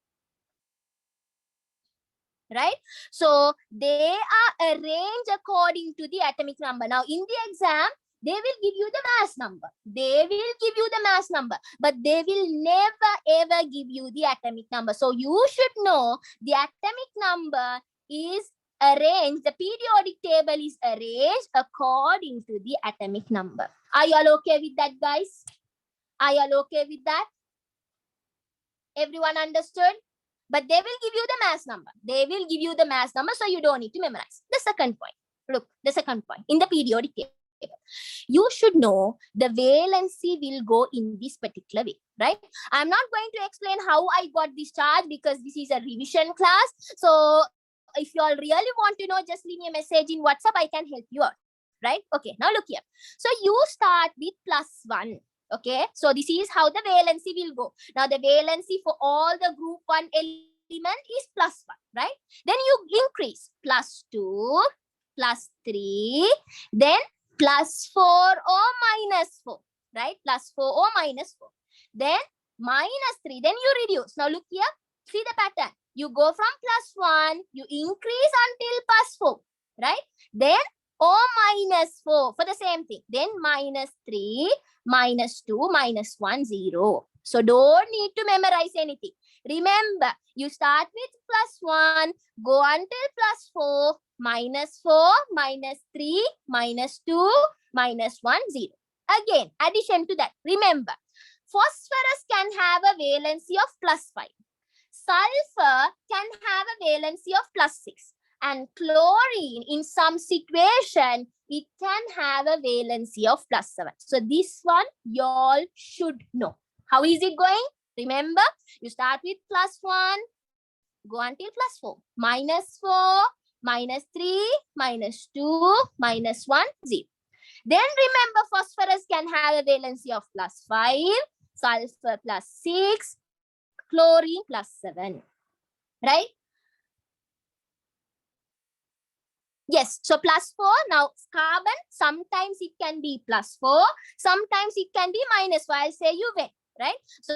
Right? So they are arranged according to the atomic number. Now in the exam, they will give you the mass number. They will give you the mass number, but they will never ever give you the atomic number. So you should know the atomic number is arranged, the periodic table is arranged according to the atomic number. Are you all okay with that, guys? Are you all okay with that? Everyone understood? But they will give you the mass number. They will give you the mass number, so you don't need to memorize. The second point. Look, the second point. In the periodic table, you should know the valency will go in this particular way, right? I'm not going to explain how I got this charge because this is a revision class. So if you all really want to know, just leave me a message in WhatsApp. I can help you out, right? Okay, now look here. So you start with +1. Okay, so this is how the valency will go. Now the valency for all the group 1 element is +1, right? Then you increase +2, +3, then +4 or -4, right? +4 or -4. Then -3, then you reduce. Now look here, see the pattern. You go from +1, you increase until +4, right? Then or -4 for the same thing. Then -3, -2, -1, 0. So don't need to memorize anything. Remember, you start with +1, go until +4, -4, -3, -2, -1, 0. Again, addition to that, remember, phosphorus can have a valency of +5. Sulfur can have a valency of +6. And chlorine, in some situation, it can have a valency of +7. So this one, y'all should know. How is it going? Remember, you start with +1, go until +4, -4, -3, -2, -1, 0. Then remember, phosphorus can have a valency of +5, sulfur +6, chlorine +7, right? Yes, so +4. Now carbon, sometimes it can be +4, sometimes it can be -4. I'll say you when, right? So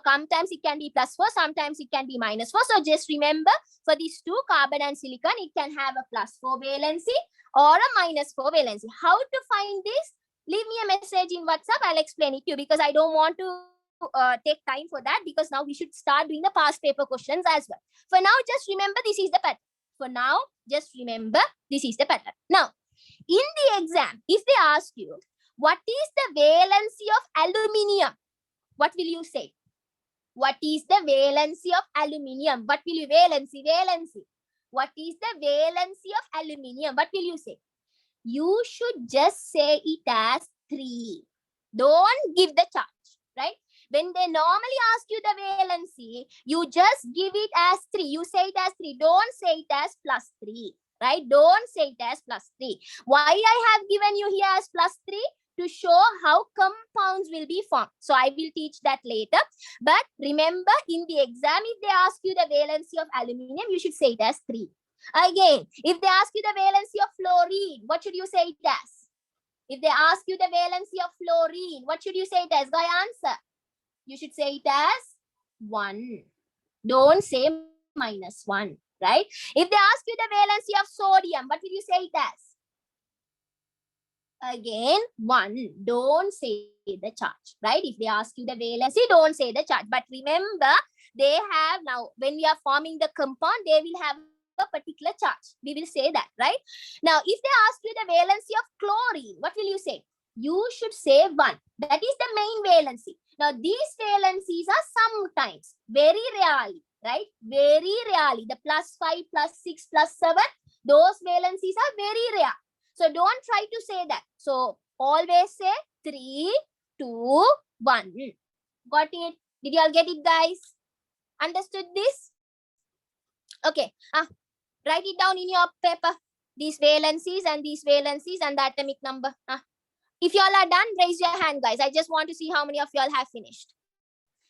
sometimes it can be +4, sometimes it can be -4. So just remember, for these two, carbon and silicon, it can have a +4 valency or a -4 valency. How to find this? Leave me a message in WhatsApp. I'll explain it to you because I don't want to take time for that, because now we should start doing the past paper questions as well. For now, just remember this is the pattern. For now, just remember this is the pattern. Now, in the exam, if they ask you, what is the valency of aluminium? What will you say? What is the valency of aluminium? What will you valency? What is the valency of aluminium? What will you say? You should just say it as 3. Don't give the charge, right? When they normally ask you the valency, you just give it as 3. You say it as 3. Don't say it as +3, right? Don't say it as +3. Why I have given you here as +3? To show how compounds will be formed. So I will teach that later. But remember, in the exam, if they ask you the valency of aluminium, you should say it as 3. Again, if they ask you the valency of fluorine, what should you say it as? If they ask you the valency of fluorine, what should you say it as? Guy, answer. You should say it as 1. Don't say -1, right? If they ask you the valency of sodium, what will you say it as? Again, 1. Don't say the charge, right? If they ask you the valency, don't say the charge. But remember, they have now, when we are forming the compound, they will have a particular charge. We will say that, right? Now, if they ask you the valency of chlorine, what will you say? You should say 1. That is the main valency. Now, these valencies are sometimes, very rarely, right? Very rarely. The +5, +6, +7, those valencies are very rare. So don't try to say that. So always say 3, 2, 1. Got it? Did you all get it, guys? Understood this? Okay. Write it down in your paper. These valencies and the atomic number. If you all are done, raise your hand, guys. I just want to see how many of you all have finished.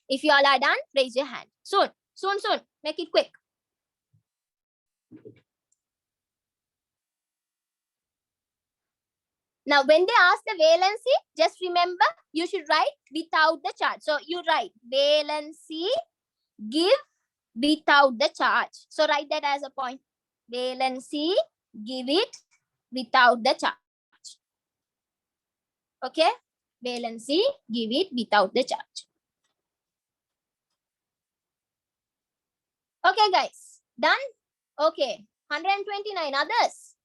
If you all are done, raise your hand. Soon. Make it quick. Now, when they ask the valency, just remember you should write without the charge. So you write valency give without the charge. So write that as a point. Valency give it without the charge. Okay? Valency give it without the charge. Okay, guys. Done? Okay. 129 others.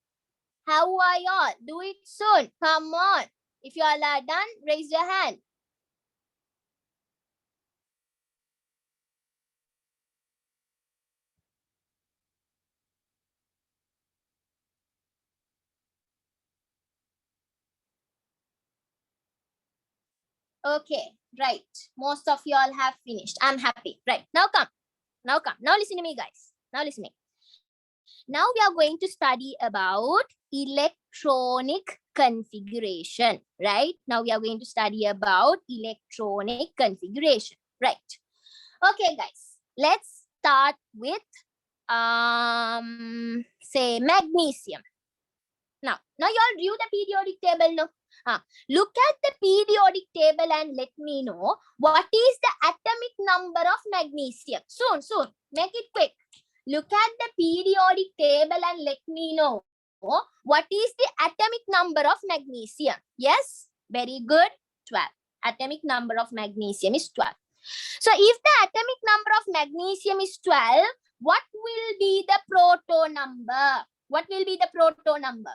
How are y'all? Do it soon. Come on. If you all are done, raise your hand. Okay, right. Most of y'all have finished. I'm happy. Right. Now come. Now come. Now listen to me, guys. Now listen to me. Now we are going to study about electronic configuration. Right. Now we are going to study about electronic configuration. Right. Okay, guys. Let's start with say magnesium. Now you all view the periodic table now. Look at the periodic table and let me know what is the atomic number of magnesium. Soon. Make it quick. Look at the periodic table and let me know what is the atomic number of magnesium. Yes, very good. 12. Atomic number of magnesium is 12. So if the atomic number of magnesium is 12, what will be the proton number? What will be the proton number?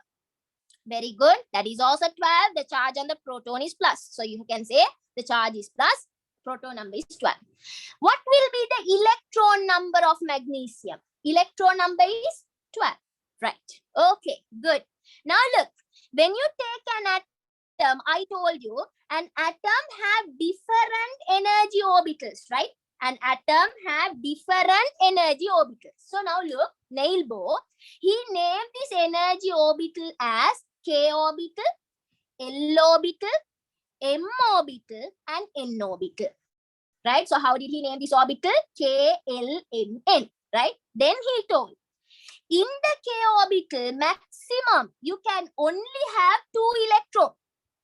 Very good. That is also 12. The charge on the proton is plus. So you can say the charge is plus. Proton number is 12. What will be the electron number of magnesium? Electron number is 12. Right. Okay, good. Now look, when you take an atom, I told you, an atom have different energy orbitals, right? An atom have different energy orbitals. So now look, Neil Bohr, he named this energy orbital as K orbital, L orbital, M orbital, and N orbital. Right? So how did he name this orbital? K, L, M, N. Right? Then he told, in the K orbital, maximum, you can only have 2 electrons.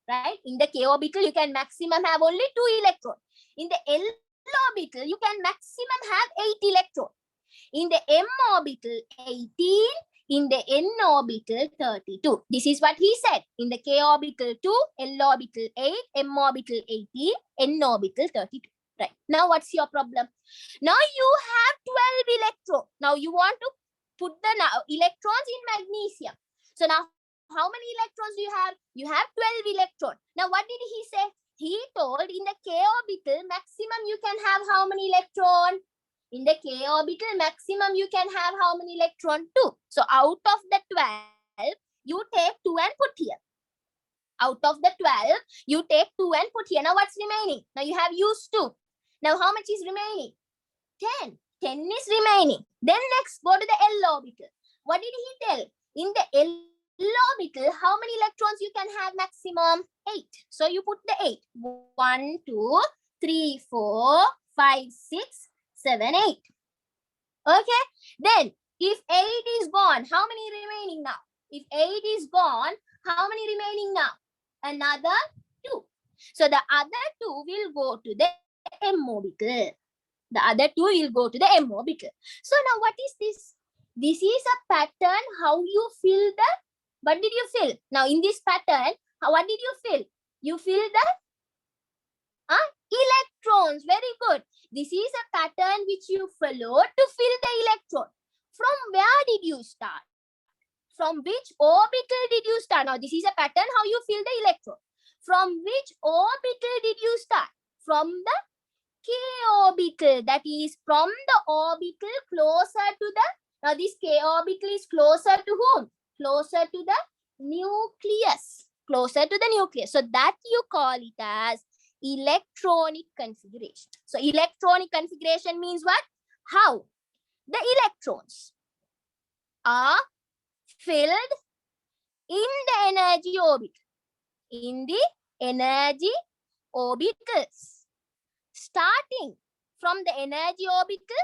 Right? In the K orbital, you can maximum have only 2 electrons. In the L orbital, you can maximum have 8 electrons. In the M orbital, 18. In the N orbital, 32. This is what he said. In the K orbital, 2, L orbital, 8, M orbital, 18, N orbital, 32. Right. Now, what's your problem? Now, you have 12 electrons. Now, you want to put the electrons in magnesium. So, now, how many electrons do you have? You have 12 electrons. Now, what did he say? He told in the K orbital, maximum you can have how many electrons? In the K orbital, maximum you can have how many electrons? 2. So out of the 12, you take 2 and put here. Out of the 12, you take 2 and put here. Now what's remaining? Now you have used 2. Now how much is remaining? 10. 10 is remaining. Then next, go to the L orbital. What did he tell? In the L orbital, how many electrons you can have maximum? 8. So you put the 8. 1, 2, 3, 4, 5, 6, 7, 8. Okay. Then if 8 is gone, how many remaining now? If 8 is gone, how many remaining now? Another 2. So the other 2 will go to the M orbital. The other 2 will go to the M orbital. So now what is this? This is a pattern how you fill the, what did you fill? Now in this pattern, what did you fill? You fill the electrons. Very good. This is a pattern which you follow to fill the electron. From where did you start? From which orbital did you start? Now this is a pattern how you fill the electron. From which orbital did you start? From the K orbital. That is from the orbital closer to the, now this K orbital is closer to whom? Closer to the nucleus. Closer to the nucleus. So that you call it as electronic configuration. So electronic configuration means what? How the electrons are filled in the energy orbital. In the energy orbitals. Starting from the energy orbital,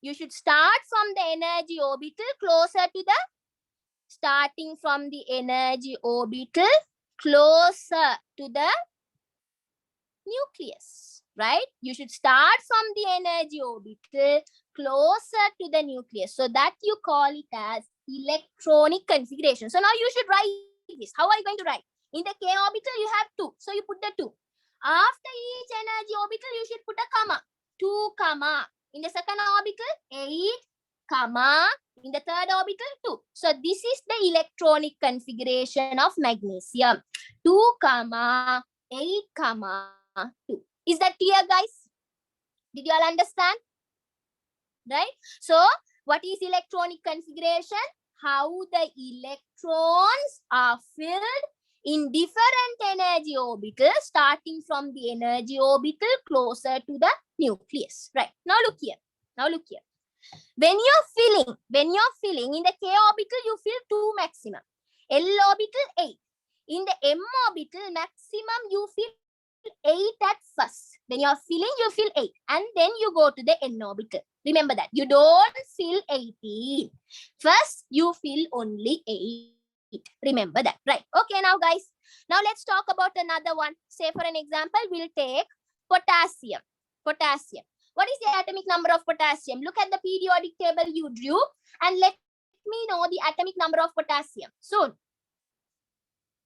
you should start from the energy orbital closer to the starting from the energy orbital closer to the nucleus, right? You should start from the energy orbital closer to the nucleus. So that you call it as electronic configuration. So now you should write this. How are you going to write? In the k orbital, you have 2. So you put the 2. After each energy orbital, you should put a comma. 2, comma. In the second orbital, 8, comma. In the third orbital, 2. So this is the electronic configuration of magnesium. 2, comma, 8, comma, 2. Is that clear, guys? Did you all understand? Right? So, what is electronic configuration? How the electrons are filled in different energy orbitals, starting from the energy orbital closer to the nucleus. Right? Now look here. When you're filling in the k orbital, you fill 2 maximum. L orbital 8. In the m orbital, maximum you fill 8 at first. When you're filling, you fill 8. And then you go to the n orbital. Remember that. You don't fill 18. First, you fill only 8. Remember that. Right. Okay, now guys. Now let's talk about another one. Say for an example, we'll take potassium. Potassium. What is the atomic number of potassium? Look at the periodic table you drew and let me know the atomic number of potassium. Soon.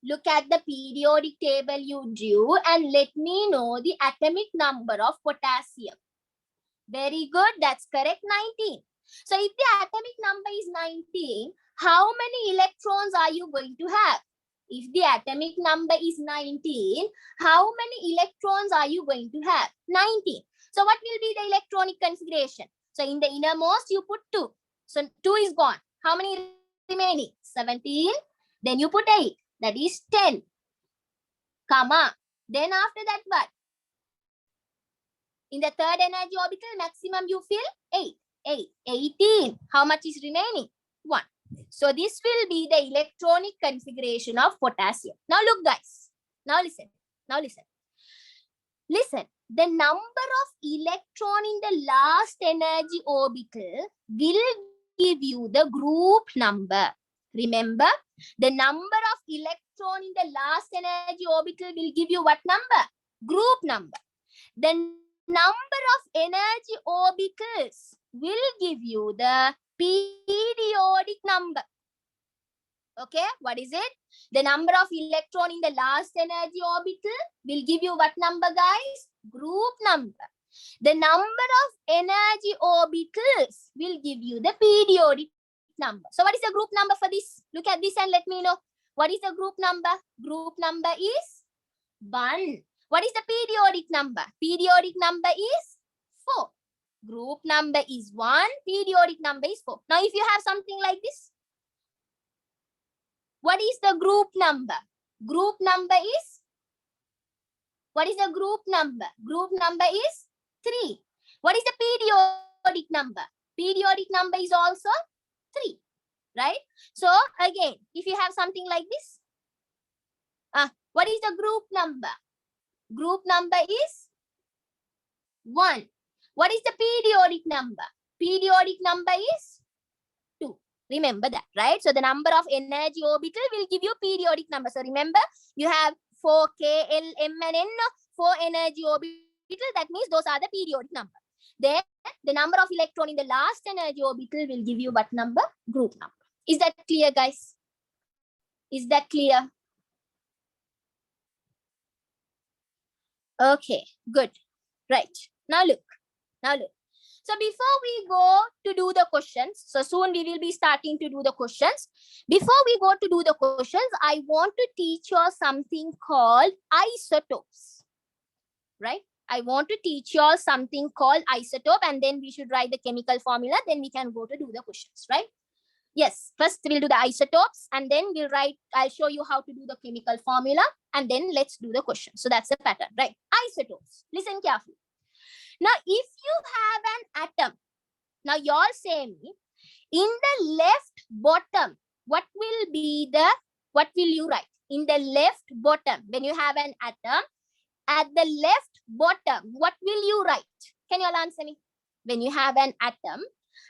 Look at the periodic table you drew and let me know the atomic number of potassium. Very good. That's correct. 19. So if the atomic number is 19, how many electrons are you going to have? If the atomic number is 19, how many electrons are you going to have? 19. So what will be the electronic configuration? So in the innermost, you put 2. So 2 is gone. How many remaining? 17. Then you put 8. That is 10. Comma. Then after that, what? In the third energy orbital, maximum you fill 8. 18. How much is remaining? 1. So this will be the electronic configuration of potassium. Now look, guys. Now listen. Listen. The number of electron in the last energy orbital will give you the group number. Remember, the number of electron in the last energy orbital will give you what number? Group number. The number of energy orbitals will give you the periodic number. Okay, what is it? The number of electron in the last energy orbital will give you what number, guys? Group number. The number of energy orbitals will give you the periodic number. So what is the group number for this? Look at this and let me know. What is the group number? Group number is 1. What is the periodic number? Periodic number is 4. Group number is 1. Periodic number is 4. Now if you have something like this, what is the group number? Group number is, what is the group number? Group number is 3. What is the periodic number? Periodic number is also 3, right? So again, if you have something like this, what is the group number? Group number is 1. What is the periodic number? Periodic number is 2. Remember that, right? So the number of energy orbital will give you periodic number. So remember, you have 4, K, L, M and N, 4 energy orbital. That means those are the periodic number. Then the number of electron in the last energy orbital will give you what number? Group number. Is that clear, guys? Is that clear? Okay, good. Right. Now look. So before we go to do the questions, so soon we will be starting to do the questions. Before we go to do the questions, I want to teach you something called isotopes, right? I want to teach you all something called isotope, and then we should write the chemical formula. Then we can go to do the questions, right? Yes, first we'll do the isotopes, and then we'll write, I'll show you how to do the chemical formula, and then let's do the question. So that's the pattern, right? Isotopes. Listen carefully. Now, if you have an atom, now you all say me, in the left bottom, what will you write? In the left bottom, when you have an atom, at the left bottom, what will you write? Can you all answer me? When you have an atom,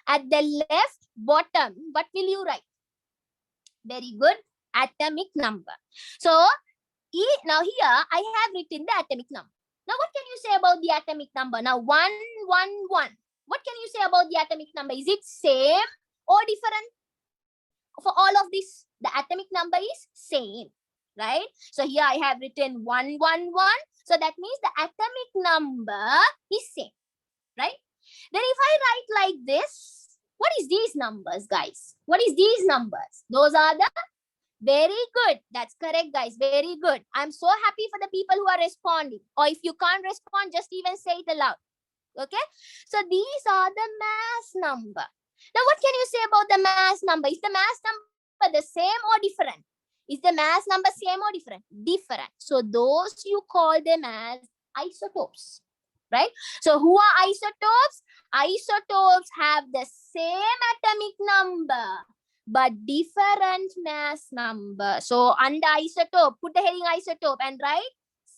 at the left bottom, what will you write? Very good. Atomic number. So now here I have written the atomic number. Now what can you say about the atomic number? Now 111. What can you say about the atomic number? Is it same or different? For all of this, the atomic number is same, right? So here I have written 111. So that means the atomic number is same, right? Then if I write like this, what is these numbers, guys? What is these numbers? Those are the very good. That's correct, guys. Very good. I'm so happy for the people who are responding. Or if you can't respond, just even say it aloud. Okay? So these are the mass number. Now, what can you say about the mass number? Is the mass number the same or different? Is the mass number same or different? Different. So those you call them as isotopes, right? So who are isotopes? Isotopes have the same atomic number, but different mass number. So under isotope, put the heading isotope and write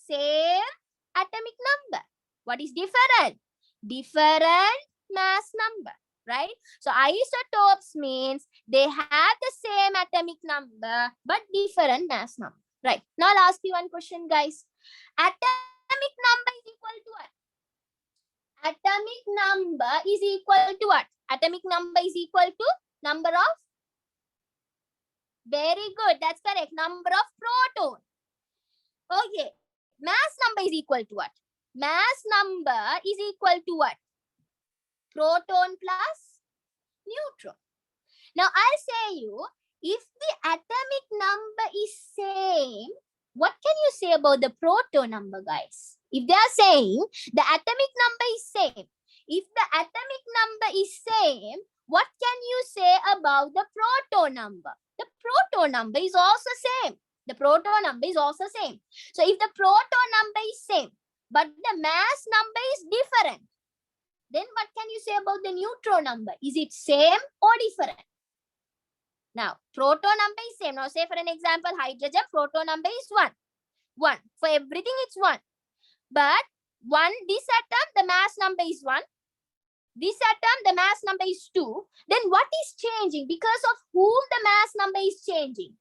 same atomic number. What is different? Different mass number, right? So isotopes means they have the same atomic number but different mass number, right? Now I'll ask you one question, guys. Atomic number is equal to what? Atomic number is equal to what? Atomic number is equal to number of? Very good, that's correct. Number of proton. Okay, mass number is equal to what? Mass number is equal to what? Proton plus neutron. Now I'll say you, if the atomic number is same, what can you say about the proton number, guys? If they are saying the atomic number is same, if the atomic number is same, what can you say about the proton number? The proton number is also same. The proton number is also same. So if the proton number is same, but the mass number is different, then what can you say about the neutron number? Is it same or different? Now, proton number is same. Now, say for an example, hydrogen, proton number is 1. 1. For everything, it's 1. But this atom, the mass number is 1. This atom, the mass number is 2. Then what is changing? Because of whom the mass number is changing?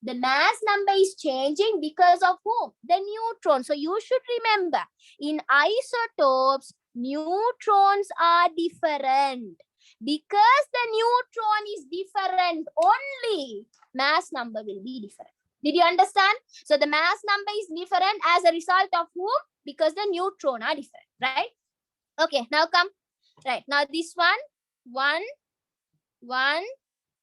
The mass number is changing because of whom? The neutron. So you should remember, in isotopes, neutrons are different. Because the neutron is different, only mass number will be different. Did you understand? So the mass number is different as a result of whom? Because the neutron are different, right? Okay, now come. Right, now this one, 1, 1,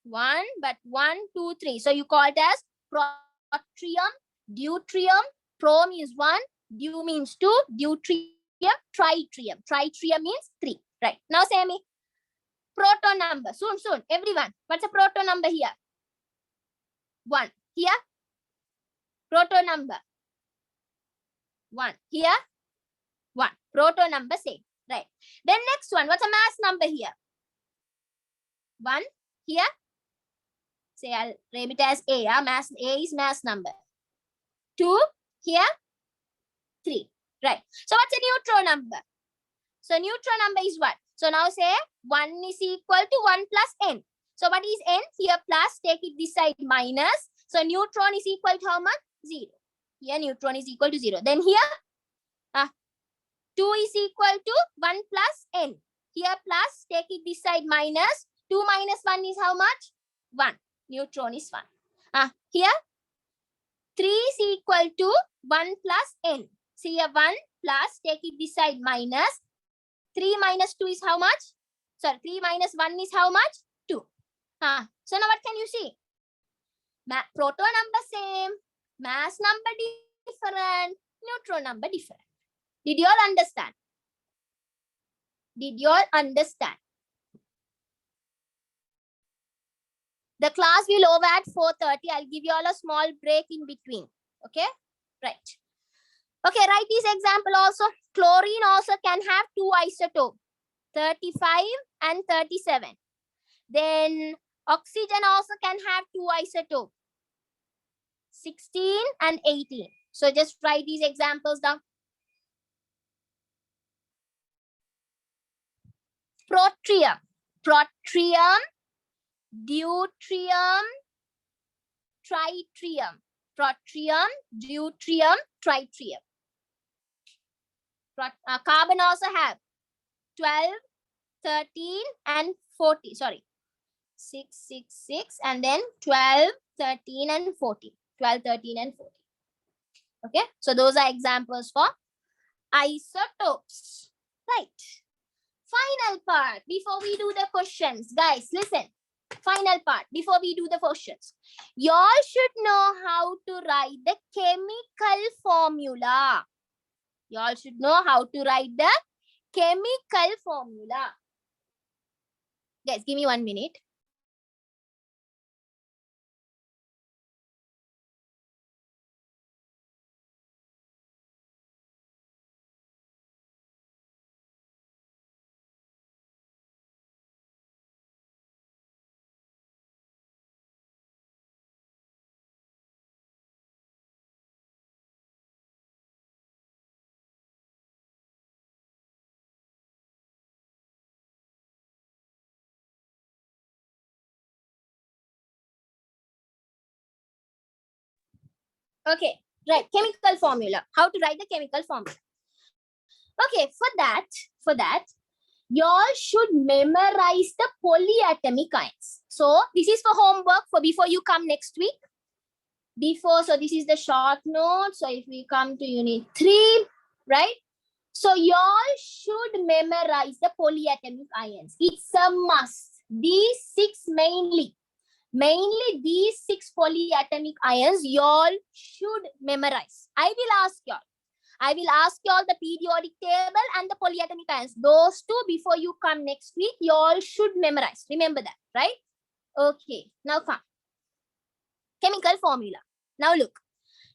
1, but 1, 2, 3. So you call it as protium, deuterium. Pro means 1, dew means 2, deuterium, tritium. Tritium means 3. Right, now say me. Proton number. Soon. Everyone. What's a proton number here? 1. Here? Proton number. 1. Here? 1. Proton number same. Right. Then next one. What's a mass number here? 1. Here? Say I'll name it as A. A is mass number. 2. Here? 3. Right. So what's a neutron number? So neutron number is what? So now say 1 is equal to 1 plus n. So what is n? Here plus, take it this side minus. So neutron is equal to how much? 0. Here neutron is equal to 0. Then here 2 is equal to 1 plus n. Here plus, take it this side minus. 2 minus 1 is how much? 1. Neutron is 1. Here 3 is equal to 1 plus n. So here 1 plus, take it this side minus. 3 minus 2 is how much? Sorry, 3 minus 1 is how much? 2. So now what can you see? Proton number same, mass number different, neutron number different. Did you all understand? Did you all understand? The class will over at 4:30. I'll give you all a small break in between. Okay? Right. Okay, write this example also. Chlorine also can have 2 isotopes, 35 and 37. Then oxygen also can have 2 isotopes, 16 and 18. So just write these examples down. Protium, deuterium, tritium. Protium, deuterium, tritium. Carbon also have 12, 13, and 40. Sorry, 6, 6, 6, and then 12, 13, and 14. 12, 13, and 14. Okay, so those are examples for isotopes. Right. Final part before we do the questions. Guys, listen. Final part before we do the questions. Y'all should know how to write the chemical formula. Y'all should know how to write the chemical formula. Guys, give me 1 minute. Okay, right. Chemical formula. How to write the chemical formula. Okay, for that, y'all should memorize the polyatomic ions. So this is for homework for before you come next week. So this is the short note. So if we come to unit 3, right? So y'all should memorize the polyatomic ions. It's a must. These 6 mainly these 6 polyatomic ions y'all should memorize. I will ask y'all the periodic table and the polyatomic ions. Those 2 before you come next week, y'all should memorize. Remember that, right? Okay, now come. Chemical formula. Now look.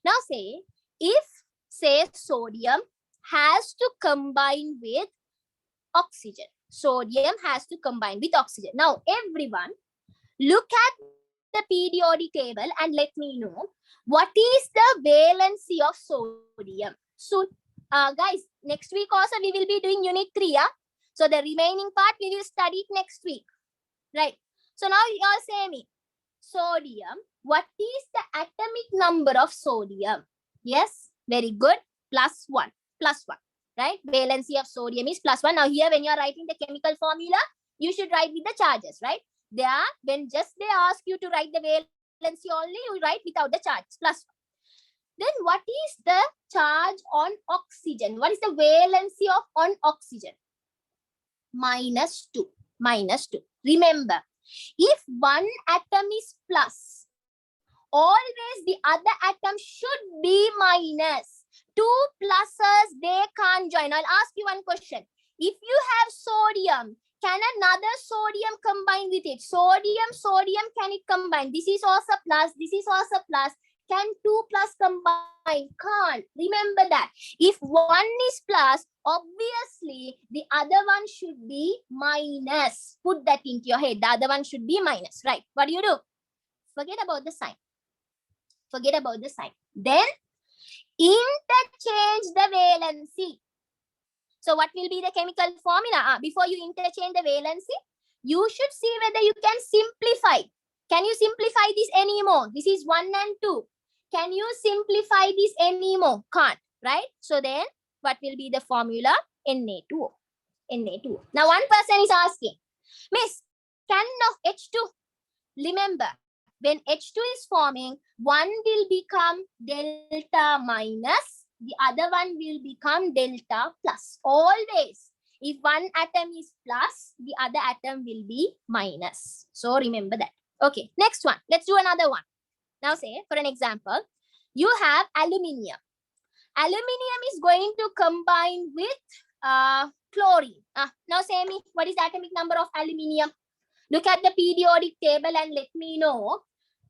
Now say sodium has to combine with oxygen. Sodium has to combine with oxygen. Now everyone, look at the periodic table and let me know what is the valency of sodium. So guys, next week also we will be doing unit 3. Yeah? So the remaining part we will study it next week. Right. So now you all say me, sodium, what is the atomic number of sodium? Yes, very good. Plus 1. Right? Valency of sodium is plus 1. Now here when you are writing the chemical formula, you should write with the charges, right? When just they ask you to write the valency only, you write without the charge, plus 1. Then what is the charge on oxygen? What is the valency of on oxygen? -2. Remember, if one atom is plus, always the other atom should be minus. 2 pluses, they can't join. I'll ask you one question. If you have sodium, can another sodium combine with it? Sodium, can it combine? This is also plus, this is also plus. Can 2 plus combine? Can't. Remember that. If one is plus, obviously the other one should be minus. Put that into your head. The other one should be minus, right? What do? Forget about the sign. Then interchange the valency. So what will be the chemical formula? Before you interchange the valency, you should see whether you can simplify. Can you simplify this anymore? This is 1 and 2. Can you simplify this anymore? Can't, right? So then what will be the formula? Na2O. Now one person is asking, Miss, can of H2? Remember, when H2 is forming, one will become delta minus, the other one will become delta plus. Always, if one atom is plus, the other atom will be minus. So remember that. Okay, next one. Let's do another one. Now say, for an example, you have aluminium. Aluminium is going to combine with chlorine. Now say me, what is the atomic number of aluminium? Look at the periodic table and let me know.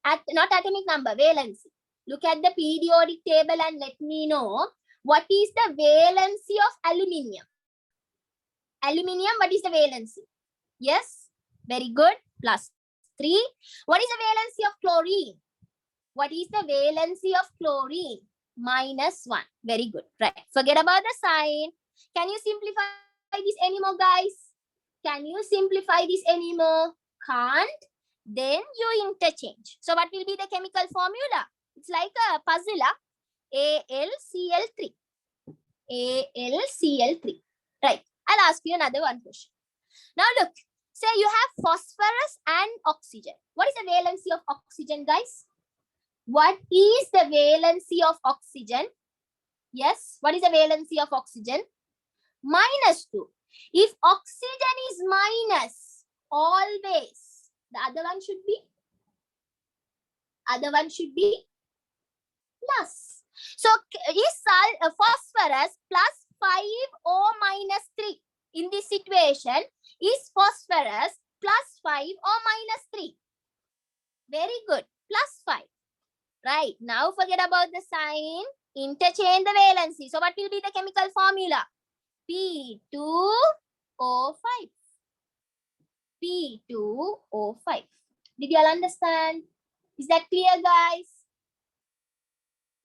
Not atomic number, valency. Look at the periodic table and let me know what is the valency of aluminium. Aluminium, what is the valency? Yes, very good. Plus 3. What is the valency of chlorine? What is the valency of chlorine? -1. Very good. Right. Forget about the sign. Can you simplify this anymore, guys? Can you simplify this anymore? Can't. Then you interchange. So what will be the chemical formula? It's like a puzzle. AlCl3. AlCl3. Right. I'll ask you another one question. Now look, say you have phosphorus and oxygen. What is the valency of oxygen, guys? What is the valency of oxygen? Yes, what is the valency of oxygen? -2. If oxygen is minus, always, the other one should be plus. So is phosphorus plus 5O minus 3. In this situation, is phosphorus plus 5 or minus 3? Very good. Plus 5. Right. Now forget about the sign. Interchange the valency. So what will be the chemical formula? P2O5. P2O5. Did you all understand? Is that clear, guys?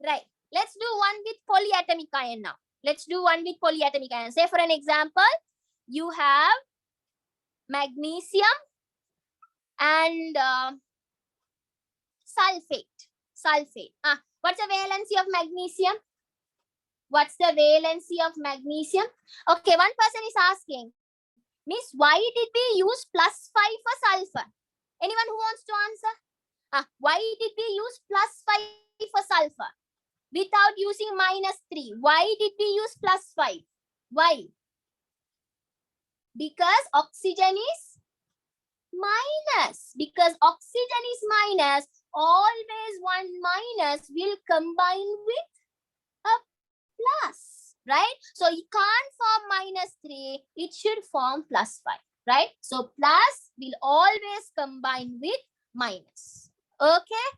Right. Let's do one with polyatomic ion now. Let's do one with polyatomic ion. Say for an example, you have magnesium and sulfate. What's the valency of magnesium? What's the valency of magnesium? Okay, one person is asking, Miss, why did we use plus 5 for sulfur? Anyone who wants to answer? Why did we use plus 5 for sulfur without using -3? Why did we use plus 5? Why? Because oxygen is minus. Because oxygen is minus, always one minus will combine with a plus, right? So you can't form -3, it should form plus 5, right? So plus will always combine with minus. Okay?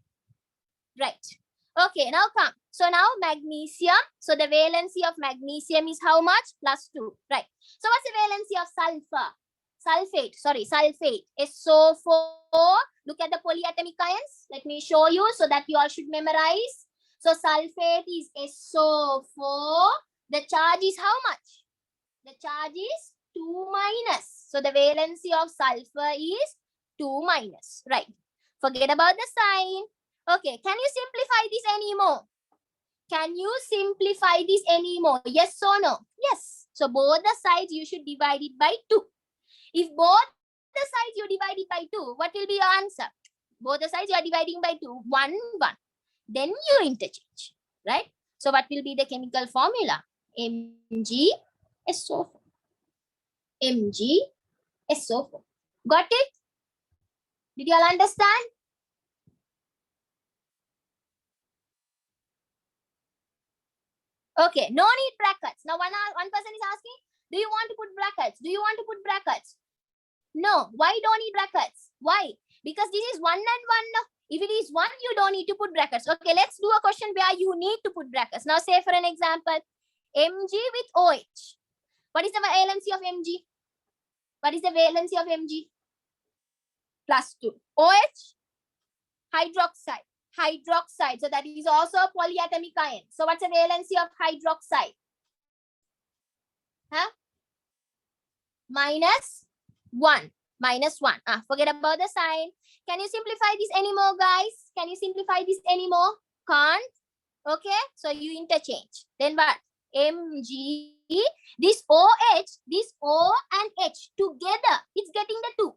Right. Okay, now come. So now magnesium. So the valency of magnesium is how much? +2, right? So what's the valency of sulfur? Sulfate. SO4. Look at the polyatomic ions. Let me show you so that you all should memorize. So sulfate is SO4. The charge is how much? The charge is 2 minus. So the valency of sulfur is 2 minus, right? Forget about the sign. Okay, can you simplify this anymore? Can you simplify this anymore? Yes or no? Yes. So both the sides you should divide it by 2. If both the sides you divide it by 2, what will be your answer? Both the sides you are dividing by 2, 1, 1. Then you interchange, right? So what will be the chemical formula? MgSO4. MgSO4. Got it? Did you all understand? Okay, no need brackets. Now one person is asking, do you want to put brackets? Do you want to put brackets? No. Why don't need brackets? Why? Because this is 1 and 1. If it is 1, you don't need to put brackets. Okay, let's do a question where you need to put brackets. Now say for an example, Mg with OH. What is the valency of Mg? What is the valency of Mg? +2. OH, hydroxide. So that is also a polyatomic ion. So what's the valency of hydroxide? -1. Forget about the sign. Can you simplify this anymore, guys? Can you simplify this anymore? Can't. Okay, so you interchange. Then what? Mg, this OH, this O and H together, it's getting the 2.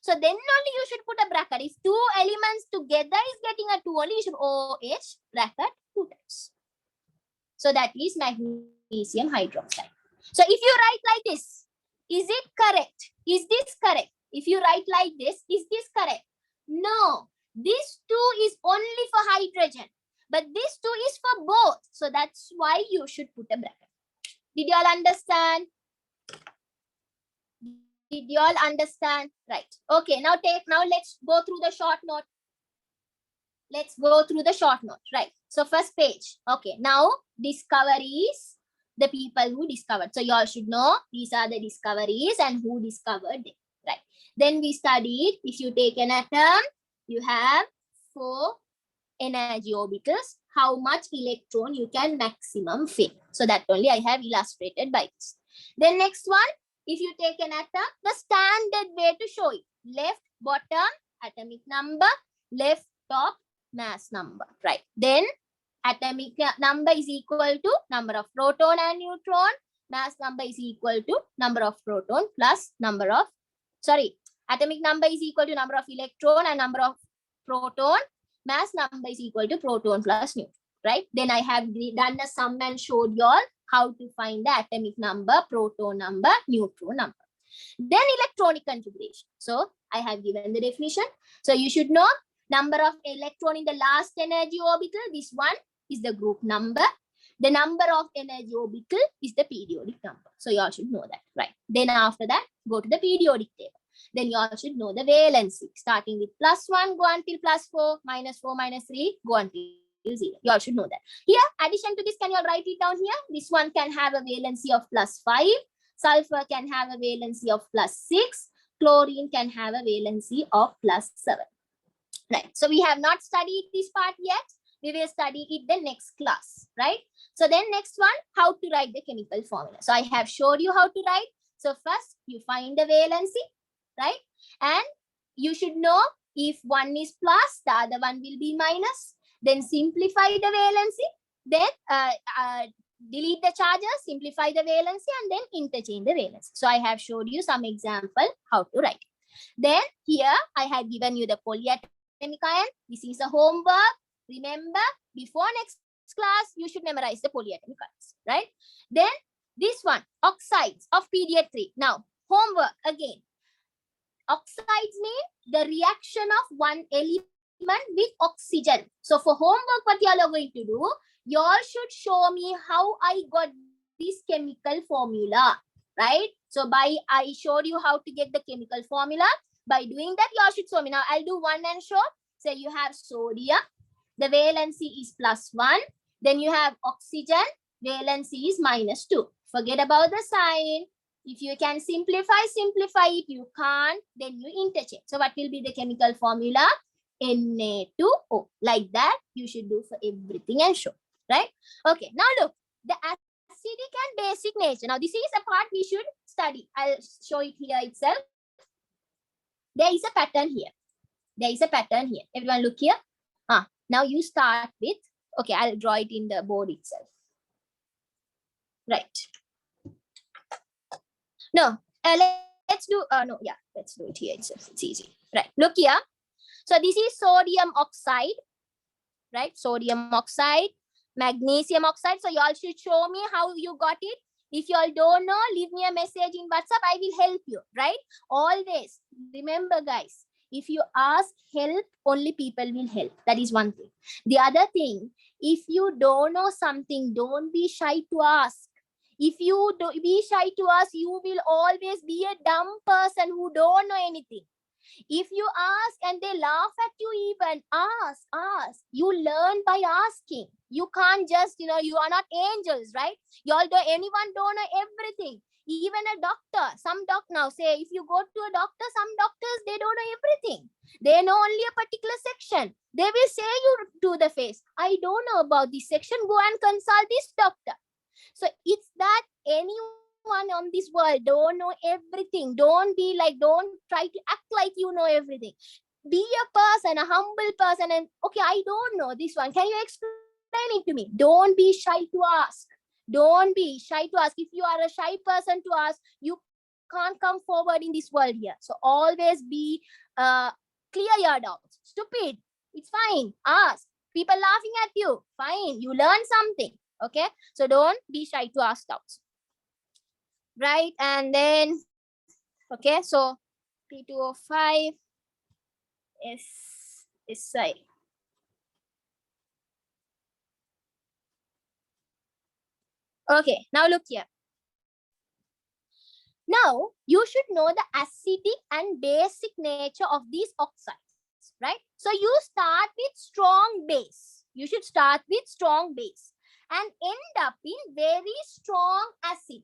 So then only you should put a bracket. If 2 elements together is getting a 2 only, you should OH bracket 2 times. So that is magnesium hydroxide. So if you write like this, is it correct? Is this correct? If you write like this, is this correct? No. This 2 is only for hydrogen. But this 2 is for both. So that's why you should put a bracket. Did you all understand? Did you all understand? Right. Okay, now let's go through the short note. Let's go through the short note. Right. So first page. Okay, now discoveries, the people who discovered. So you all should know these are the discoveries and who discovered them. Right. Then we studied, if you take an atom, you have 4 energy orbitals, how much electron you can maximum fit. So that only I have illustrated by this. Then next one, if you take an atom, the standard way to show it, left bottom atomic number, left top mass number, right? Then atomic number is equal to number of proton and neutron. Mass number is equal to number of proton plus number of, atomic number is equal to number of electron and number of proton. Mass number is equal to proton plus neutron, right? Then I have done a sum and showed you all how to find the atomic number, proton number, neutron number. Then electronic configuration. So I have given the definition. So you should know number of electron in the last energy orbital. This one is the group number. The number of energy orbital is the periodic number. So you all should know that, right? Then after that, go to the periodic table. Then you all should know the valency. Starting with +1, go until +4, -4, -3, go until 0. You all should know that. Here, addition to this, can you all write it down here? This one can have a valency of +5. Sulfur can have a valency of +6. Chlorine can have a valency of +7. Right. So we have not studied this part yet. We will study it the next class, right? So then next one, how to write the chemical formula. So I have showed you how to write. So first you find the valency, right? And you should know if one is plus, the other one will be minus. Then simplify the valency. Then delete the charges, simplify the valency, and then interchange the valency. So I have showed you some example how to write. Then here I have given you the polyatomic ion. This is a homework. Remember, before next class, you should memorize the polyatomic ions, right? Then this one, oxides of period 3. Now, homework again. Oxides mean the reaction of one element with oxygen. So for homework, what you all are going to do, you all should show me how I got this chemical formula, right? So I showed you how to get the chemical formula. By doing that, you all should show me. Now, I'll do one and show. So you have sodium. The valency is +1. Then you have oxygen. Valency is -2. Forget about the sign. If you can simplify, simplify. If you can't, then you interchange. So what will be the chemical formula? Na2O. Like that, you should do for everything and show. Right? Okay. Now look. The acidic and basic nature. Now this is a part we should study. I'll show it here itself. There is a pattern here. There is a pattern here. Everyone look here. Now you start with, okay, I'll draw it in the board itself. Right. No, let's do, let's do it here itself. It's easy. Right, look here. So this is sodium oxide, right? Sodium oxide, magnesium oxide. So you all should show me how you got it. If you all don't know, leave me a message in WhatsApp. I will help you, right? Always remember, guys. If you ask help, only people will help. That is one thing. The other thing, if you don't know something, don't be shy to ask. If you be shy to ask, you will always be a dumb person who don't know anything. If you ask and they laugh at you, even ask. You learn by asking. You can't just, you are not angels, right? Anyone don't know everything. Even a doctor, now say if you go to a doctor, some doctors, they don't know everything. They know only a particular section. They will say you to the face, I don't know about this section, go and consult this doctor. So it's that anyone on this world don't know everything. Don't try to act like you know everything. Be a person, a humble person, and okay, I don't know this one. Can you explain it to me? Don't be shy to ask. Don't be shy to ask. If you are a shy person to ask, you can't come forward in this world here. So always be clear your doubts. Stupid. It's fine. Ask. People laughing at you. Fine. You learn something. Okay. So don't be shy to ask doubts. Right. And then, okay. So P2O5 is SI. Okay, now look here. Now, you should know the acidic and basic nature of these oxides, right? So you start with strong base. You should start with strong base and end up in very strong acid.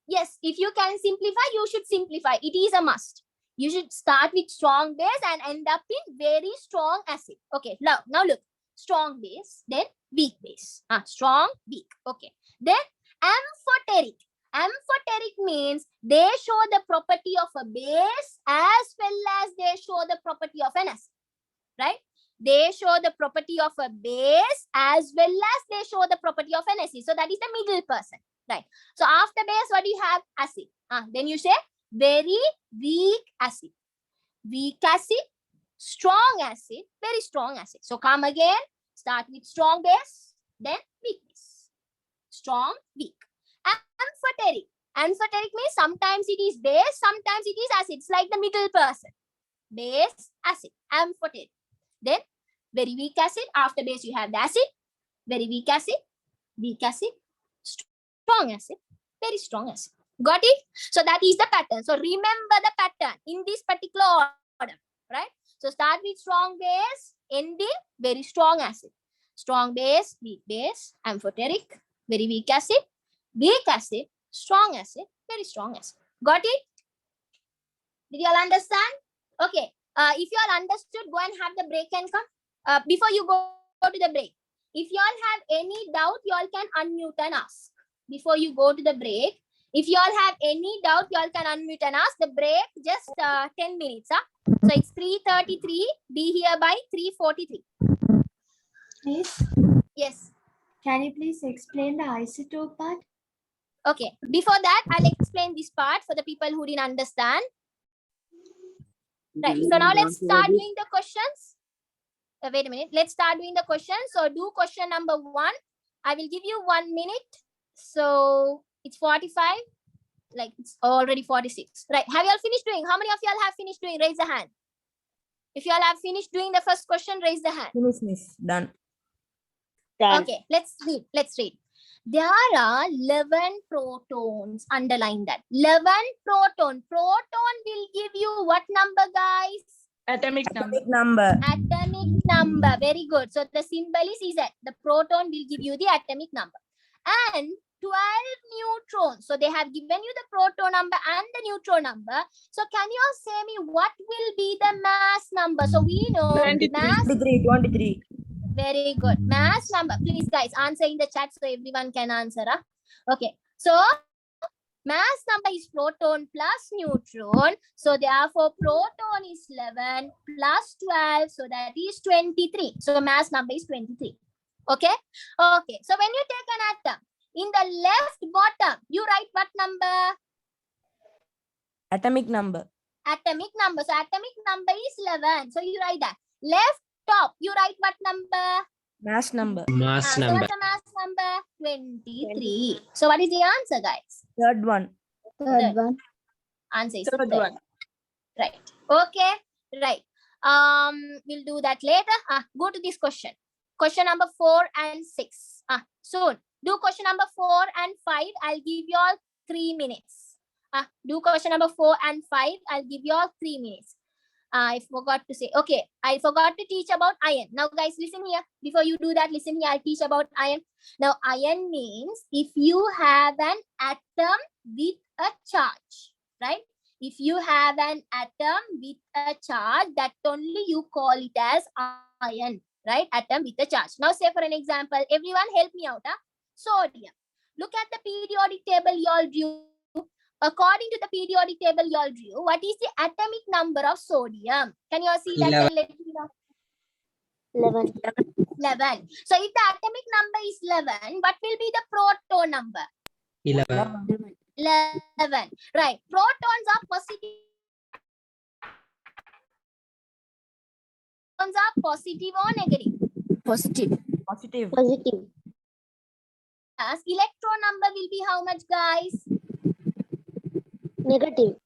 Yes, if you can simplify, you should simplify. It is a must. You should start with strong base and end up in very strong acid. Okay, now look. Strong base, then weak base. Strong, weak. Okay. Then amphoteric. Amphoteric means they show the property of a base as well as they show the property of an acid, right? They show the property of a base as well as they show the property of an acid. So that is the middle person, right? So after base, what do you have? Acid. Then you say very weak acid. Weak acid, strong acid, very strong acid. So come again, start with strong base, then weak base. Strong, weak. Amphoteric. Amphoteric means sometimes it is base, sometimes it is acid. It's like the middle person. Base, acid, amphoteric. Then very weak acid. After base, you have the acid. Very weak acid, strong acid, very strong acid. Got it? So that is the pattern. So remember the pattern in this particular order, right? So start with strong base, ending very strong acid. Strong base, amphoteric, very weak acid, strong acid, very strong acid. Got it? Did you all understand? Okay. If you all understood, go and have the break and come. Before you go to the break, if you all have any doubt, you all can unmute and ask. Before you go to the break, if you all have any doubt, you all can unmute and ask. The break just 10 minutes. So it's 3:33. Be here by 3:43. Please, Yes. can you please explain the isotope part? Okay. Before that, I'll explain this part for the people who didn't understand. Right. So now let's start doing the questions. Wait a minute. Let's start doing the questions. So do question number 1. I will give you 1 minute. So it's 45. Like it's already 46. Right. Have you all finished doing? How many of you all have finished doing? Raise the hand. If you all have finished doing the first question, raise the hand. Finish, miss. Done. Okay. Let's read. There are 11 protons. Underline that. 11 proton. Proton will give you what number, guys? Atomic number. Atomic number. Very good. So the symbol is Z. The proton will give you the atomic number. And 12 neutrons. So they have given you the proton number and the neutron number. So can you all say me what will be the mass number? So we know 23. Very good. Mass number. Please, guys, answer in the chat so everyone can answer. Okay. So, mass number is proton plus neutron. So, therefore, proton is 11 plus 12. So, that is 23. So, mass number is 23. Okay. Okay. So, when you take an atom, in the left bottom, you write what number? Atomic number. Atomic number. So, atomic number is 11. So, you write that. Left top, you write what number? Mass number. So what's the mass number? 23. So what is the answer, guys? Third one. Third one. Answer is Third third one. Right. Okay. Right. We'll do that later. Go to this question. Question number 4 and 6. Soon. Do question number 4 and 5. I'll give you all 3 minutes. Do question number 4 and 5. I'll give you all 3 minutes. I forgot to say. Okay, I forgot to teach about iron. Now, guys, listen here. Before you do that, listen here. I'll teach about iron. Now, iron means if you have an atom with a charge, right? If you have an atom with a charge, that only you call it as iron, right? Atom with a charge. Now, say for an example, everyone help me out. Sodium. Look at the periodic table you all drew. According to the periodic table you all drew, what is the atomic number of sodium? Can you all see that? 11. Let me know. 11. 11. So if the atomic number is 11, what will be the proton number? 11. 11. Right. Protons are positive. Protons are positive or negative? Positive. Positive. As electron number will be how much, guys? Negative.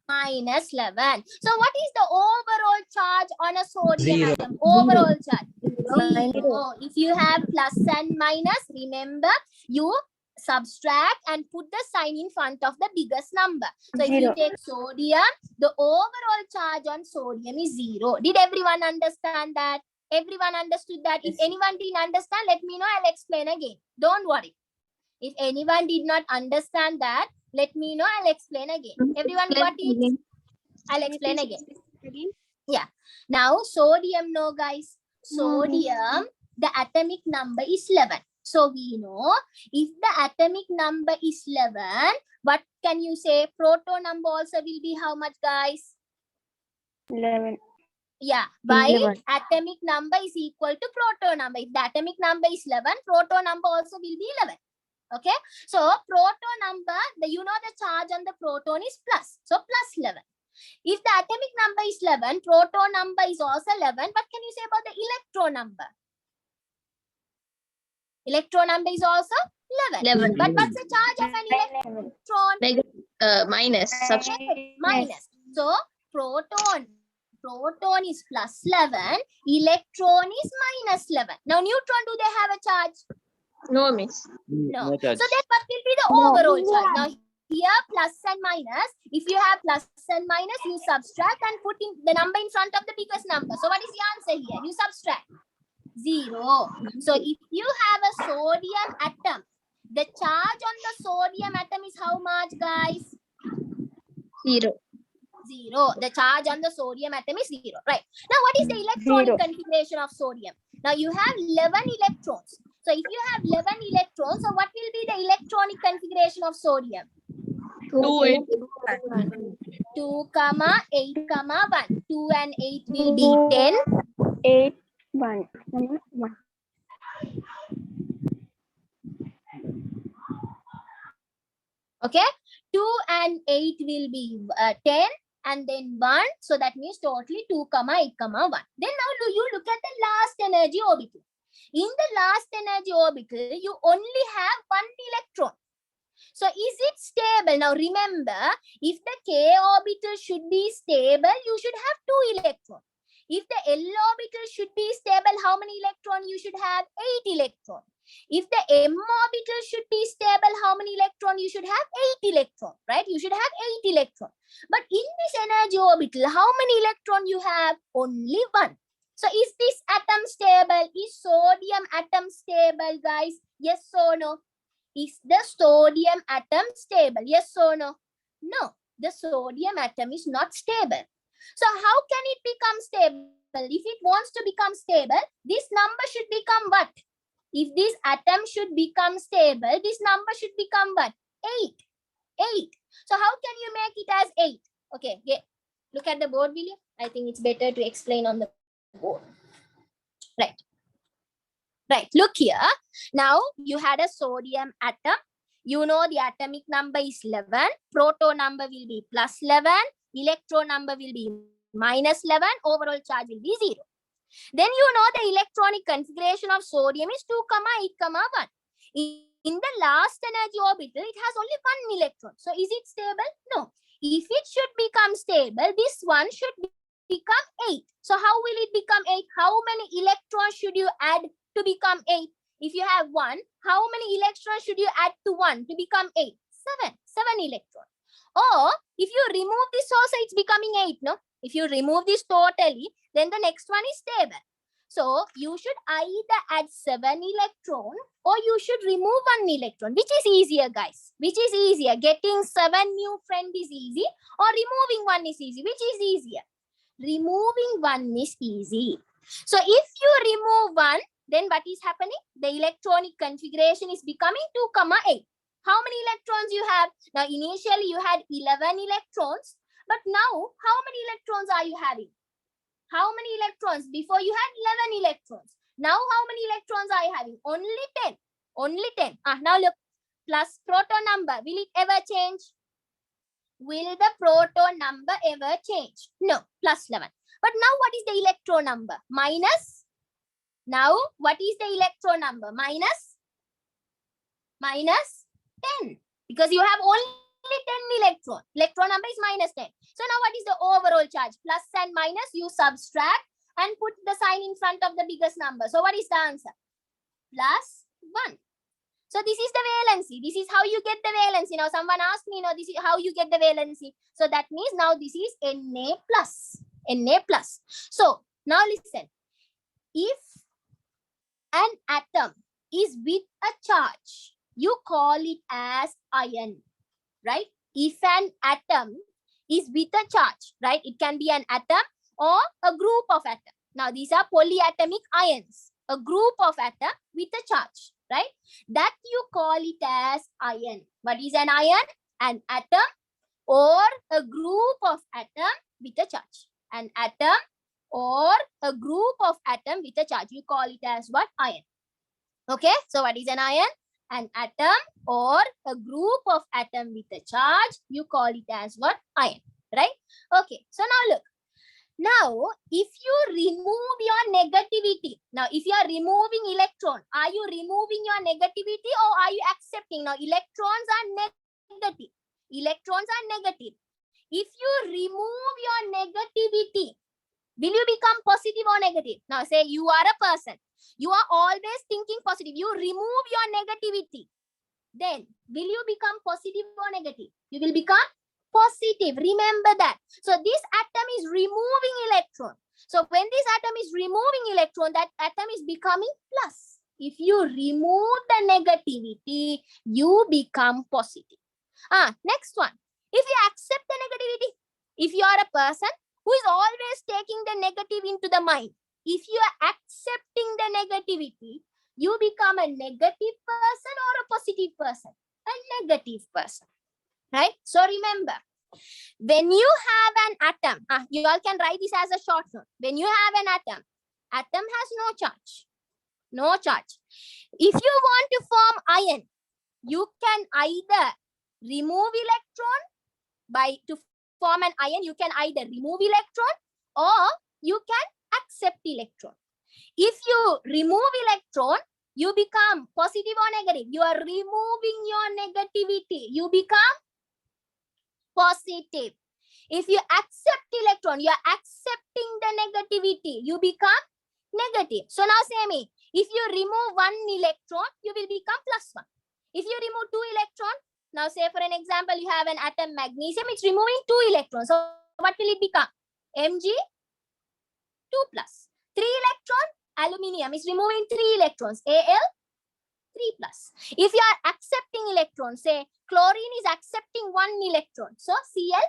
Minus 11. So what is the overall charge on a sodium Zero. atom? Overall charge. Zero. 0. If you have plus and minus, remember you subtract and put the sign in front of the biggest number. So if you Zero. take sodium, the overall charge on sodium is 0. Did everyone understand that? Everyone understood that? If anyone didn't understand, let me know. I'll explain again. Don't worry. If anyone did not understand that, let me know. I'll explain again. Everyone got it? I'll explain again. Yeah. Now, sodium, no, guys. Sodium, the atomic number is 11. So we know if the atomic number is 11, what can you say? Proton number also will be how much, guys? 11. Yeah, by 11. atomic number is equal to proton number. If the atomic number is 11, proton number also will be 11. Okay, so proton number, you know the charge on the proton is plus. So plus 11. If the atomic number is 11, proton number is also 11. What can you say about the electron number? Electron number is also 11. 11. But what's the charge of an electron? Minus. Minus. So proton is plus 11. Electron is minus 11. Now neutron, do they have a charge? No, miss. No. No charge. So then what will be the overall charge? Now here plus and minus. If you have plus and minus, you subtract and put in the number in front of the biggest number. So what is the answer here? You subtract. 0. So if you have a sodium atom, the charge on the sodium atom is how much, guys? 0. 0. The charge on the sodium atom is 0. Right. Now what is the electronic 0. configuration of sodium? Now you have 11 electrons. So if you have 11 electrons, so what will be the electronic configuration of sodium? 2. 2, 8, 1. 2 and 8 will be 10. 8, 1. 1. Okay. 2 and 8 will be 10 and then 1. So that means totally 2, 8, 1. Then now you look at the last energy orbital. In the last energy orbital, you only have 1 electron. So is it stable? Now remember, if the k orbital should be stable, you should have 2 electrons. If the L orbital should be stable, how many electrons you should have? 8 electrons. If the M orbital should be stable, how many electrons you should have? 8 electrons, right? You should have 8 electrons. But in this energy orbital, how many electrons you have? Only 1. So is this atom stable? Is sodium atom stable, guys? Yes or no? Is the sodium atom stable? Yes or no? No, the sodium atom is not stable. So how can it become stable? If it wants to become stable, this number should become what? If this atom should become stable, this number should become what? 8. 8. So how can you make it as 8? Okay, look at the board, will you? I think it's better to explain on the board. Right. Right, look here. Now you had a sodium atom. You know the atomic number is 11. Proton number will be plus 11. Electron number will be minus 11. Overall charge will be 0. Then you know the electronic configuration of sodium is 2, 8, 1. In the last energy orbital, it has only 1 electron. So is it stable? No. If it should become stable, this one should become 8. So how will it become 8? How many electrons should you add to become 8? If you have 1, how many electrons should you add to 1 to become 8? 7. 7 electrons. Or if you remove this also, it's becoming 8, no? If you remove this totally, then the next one is stable. So you should either add 7 electron or you should remove 1 electron. Which is easier, guys? Which is easier? Getting 7 new friend is easy or removing 1 is easy? Which is easier? Removing 1 is easy. So if you remove 1, then what is happening? The electronic configuration is becoming 2, 8. How many electrons you have? Now initially you had 11 electrons, but now how many electrons are you having? How many electrons? Before you had 11 electrons. Now how many electrons are you having? Only 10. Only 10. Now look, plus proton number. Will it ever change? Will the proton number ever change? No, plus 11. But now what is the electron number? Minus. Now what is the electron number? Minus 10. Because you have only 10 electron. Electron number is minus 10. So now what is the overall charge? Plus and minus, you subtract and put the sign in front of the biggest number. So what is the answer? Plus 1. So this is the valency. This is how you get the valency. Now someone asked me, this is how you get the valency. So that means now this is Na plus. Na plus. So now listen. If an atom is with a charge, you call it as ion, right? If an atom is with a charge, right? It can be an atom or a group of atoms. Now these are polyatomic ions, a group of atoms with a charge, right? That you call it as ion. What is an ion? An atom or a group of atom with a charge. An atom or a group of atom with a charge. You call it as what? Ion. Okay, so what is an ion? An atom or a group of atom with a charge. You call it as what? Ion, right? Okay, so now look. Now, if you remove your negativity, now if you are removing electron, are you removing your negativity or are you accepting? Now, electrons are negative. Electrons are negative. If you remove your negativity, will you become positive or negative? Now, say you are a person. You are always thinking positive. You remove your negativity. Then, will you become positive or negative? You will become positive. Remember that. So this atom is removing electron. So when this atom is removing electron, that atom is becoming plus. If you remove the negativity, you become positive. Next one. If you accept the negativity, if you are a person who is always taking the negative into the mind, if you are accepting the negativity, you become a negative person or a positive person? A negative person. Right? So remember, when you have an atom, you all can write this as a short note. When you have an atom has no charge. No charge. If you want to form ion, you can either remove electron to form an ion, you can either remove electron or you can accept electron. If you remove electron, you become positive or negative. You are removing your negativity. You become positive. If you accept electron, you are accepting the negativity. You become negative. So now say me, if you remove one electron, you will become plus one. If you remove two electrons, now say for an example, you have an atom magnesium, it's removing two electrons. So what will it become? Mg 2 plus. 3 electron, aluminium is removing 3 electrons, Al 3 plus. If you are accepting electrons, say chlorine is accepting 1 electron, so Cl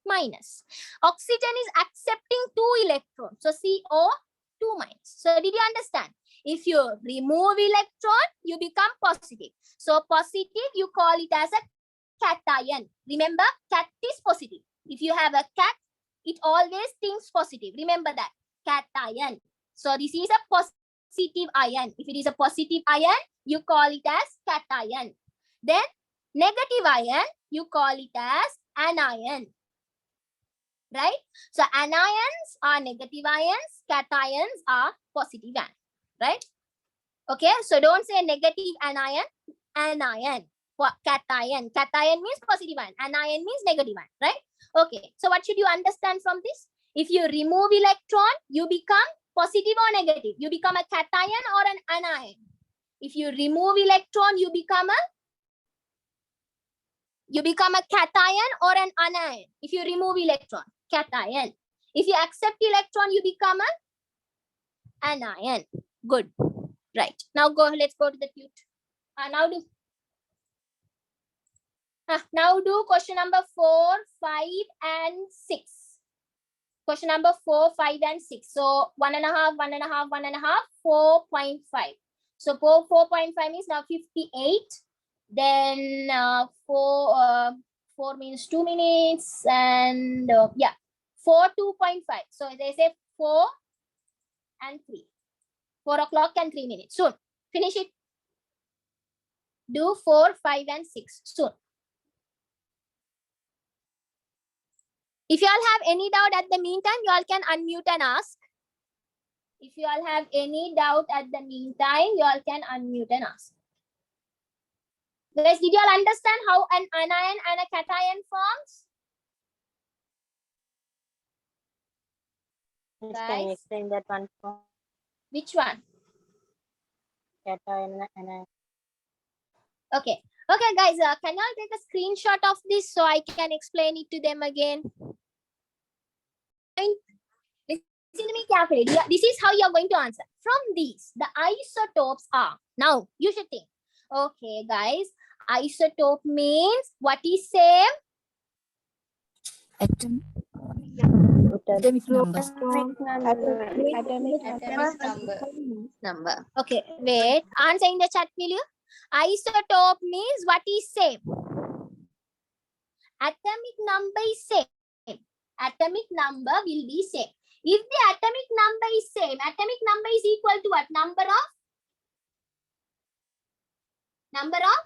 minus. Oxygen is accepting 2 electrons, so CO2 minus. So did you understand? If you remove electron, you become positive. So positive, you call it as a cation. Remember, cat is positive. If you have a cat, it always thinks positive. Remember that, cation. So this is a positive ion. If it is a positive ion, you call it as cation. Then negative ion, you call it as anion. Right? So anions are negative ions, cations are positive ions. Right? Okay, so don't say negative anion, anion. Cation. Cation means positive ion. Anion means negative ion. Right? Okay, so what should you understand from this? If you remove electron, you become positive or negative. You become a cation or an anion. If you remove electron, you become a cation or an anion. If you remove electron, cation. If you accept electron, you become an anion. Good. Right. Now let's go to the tute. Now do question number 4, 5, and 6. Question number 4, 5, and 6. So 1.5, 1.5, 1.5, 4.5. So 4.5 is now 58. Then 4 means 2 minutes, and 4 2.5. So they say 4 and 3. 4 o'clock and 3 minutes. Soon. Finish it. Do 4, 5, and 6 soon. If you all have any doubt at the meantime, you all can unmute and ask. If you all have any doubt at the meantime, you all can unmute and ask. Guys, did you all understand how an anion and a cation forms? Can you explain that one for Which one? cation and Okay. Okay, guys, can you all take a screenshot of this so I can explain it to them again? Listen to me carefully. This is how you're going to answer. From these, the isotopes are. Now, you should think. Okay, guys. Isotope means what is same? Atom. Atomic numbers. Atomic number. Okay, wait. Answer in the chat, will you? Isotope means what is same? Atomic number is same. Atomic number will be same. If the atomic number is same, atomic number is equal to what? Number of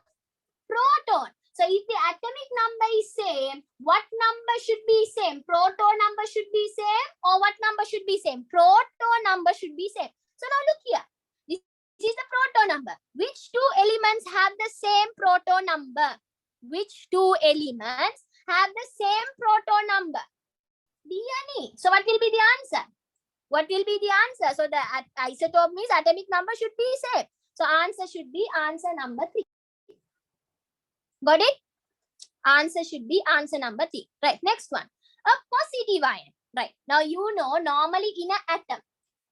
proton. So if the atomic number is same, what number should be same? Proton number should be same, or what number should be same? Proton number should be same. So now look here. This is the proton number. Which two elements have the same proton number? Which two elements have the same proton number? D and E. So what will be the answer? What will be the answer? So the isotope means atomic number should be same. So answer should be answer number 3. Got it? Answer should be answer number 3. Right. Next one. A positive ion. Right. Now you know normally in an atom.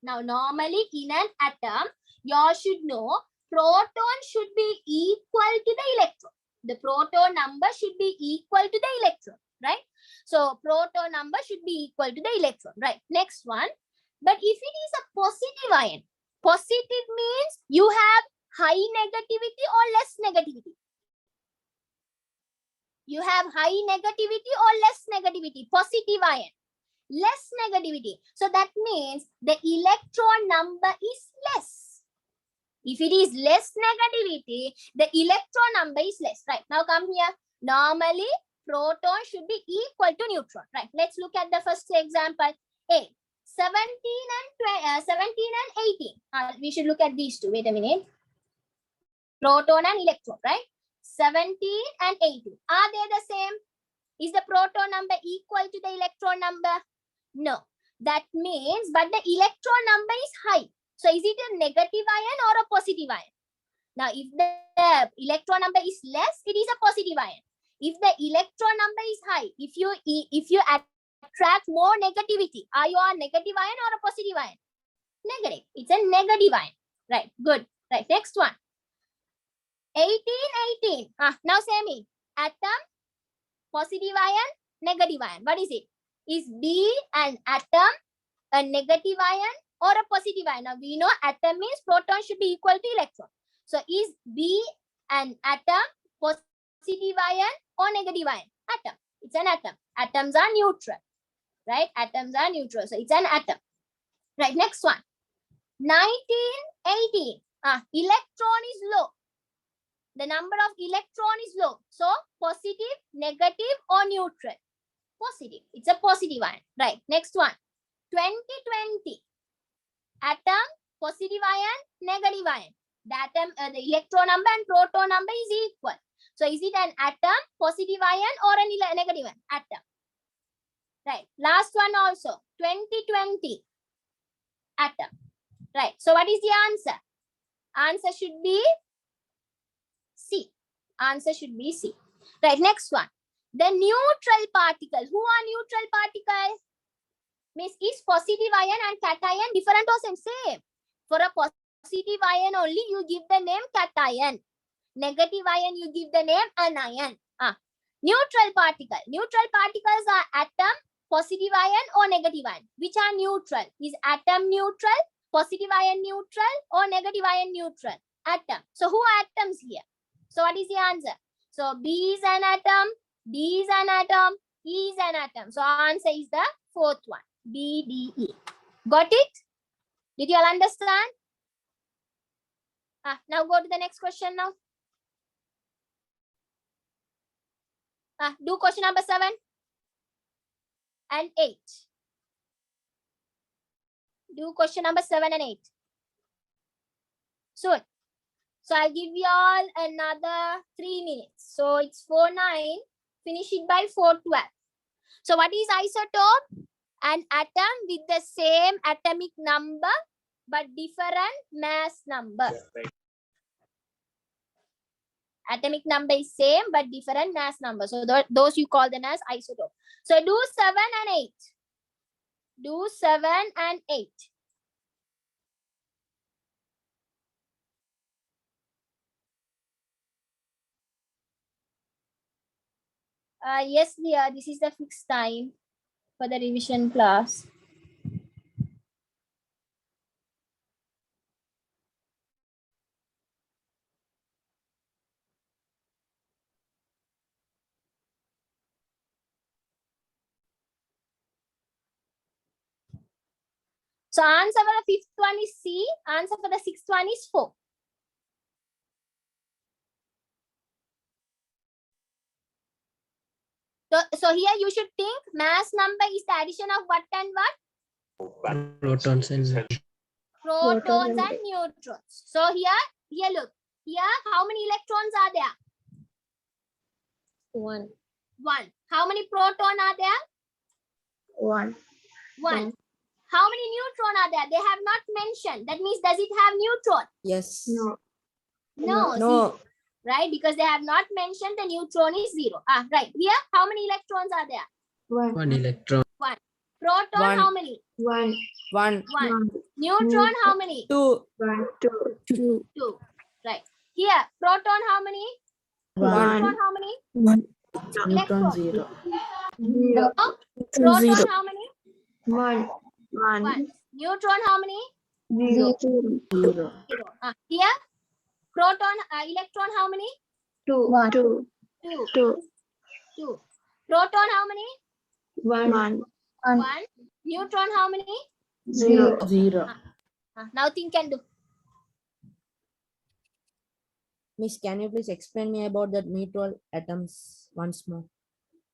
Now normally in an atom, you should know proton should be equal to the electron. The proton number should be equal to the electron. Right. So proton number should be equal to the electron. Right. Next one. But if it is a positive ion, positive means you have high negativity or less negativity. You have high negativity or less negativity. Positive ion. Less negativity. So that means the electron number is less. If it is less negativity, the electron number is less. Right. Now come here. Normally, proton should be equal to neutron. Right. Let's look at the first example. A. 17 and 18. We should look at these two. Wait a minute. Proton and electron, right? 17 and 18. Are they the same? Is the proton number equal to the electron number? No. That means, but the electron number is high. So is it a negative ion or a positive ion? Now, if the electron number is less, it is a positive ion. If the electron number is high, if you attract more negativity, are you a negative ion or a positive ion? Negative. It's a negative ion. Right. Good. Right. Next one. 18. Now say me. Atom, positive ion, negative ion. What is it? Is B an atom, a negative ion, or a positive ion? Now we know atom means proton should be equal to electron. So is B an atom, positive ion, or negative ion? Atom. It's an atom. Atoms are neutral. Right? Atoms are neutral. So it's an atom. Right. Next one. 18. Electron is low. The number of electron is low. So positive, negative, or neutral? Positive. It's a positive ion. Right. Next one. 20. Atom, positive ion, negative ion. The atom, the electron number and proton number is equal. So is it an atom, positive ion, or a negative ion? Atom. Right. Last one also. 20. Atom. Right. So what is the answer? Answer should be C. Answer should be C. Right. Next one. The neutral particles. Who are neutral particles? Means is positive ion and cation different or same? Same. For a positive ion only, you give the name cation. Negative ion, you give the name anion. Neutral particle. Neutral particles are atom, positive ion, or negative ion. Which are neutral? Is atom neutral, positive ion neutral, or negative ion neutral? Atom. So who are atoms here? So what is the answer? So B is an atom, D is an atom, E is an atom. So answer is the fourth one. B, D, E. Got it? Did you all understand? Now go to the next question now. Do question number 7 and 8. Do question number 7 and 8. Soon. So I'll give you all another 3 minutes. So it's 4:09. Finish it by 4:12. So what is isotope? An atom with the same atomic number but different mass number. Atomic number is same but different mass number. So those you call them as isotope. So do 7 and 8. Do 7 and 8. Yes, dear, this is the fixed time. for the revision class. So answer for the fifth one is C. Answer for the sixth one is 4. So here you should think mass number is the addition of what and what? Protons and Protons and neutrons. So here look. Here, how many electrons are there? 1. 1. How many proton are there? 1. 1. How many neutron are there? They have not mentioned. That means, does it have neutron? Yes. No. No. No. Zero, right? Because they have not mentioned the neutron is 0. Right. Here, how many electrons are there? 1 electron. Proton, One. how many? 1. 1, 1. Neutron, how many? 2, 2. 2. Right. Here, proton, how many? 1, Neutron, how many? neutron Electron. 0. No. Proton, how many? 1. 1. Neutron, how many? 0. 0. Here, proton, electron, how many? 2. 2. 2. 2. 2. Proton, how many? 1. 1. Neutron, how many? 0. 0. Now think and do. Miss, can you please explain me about the neutral atoms once more?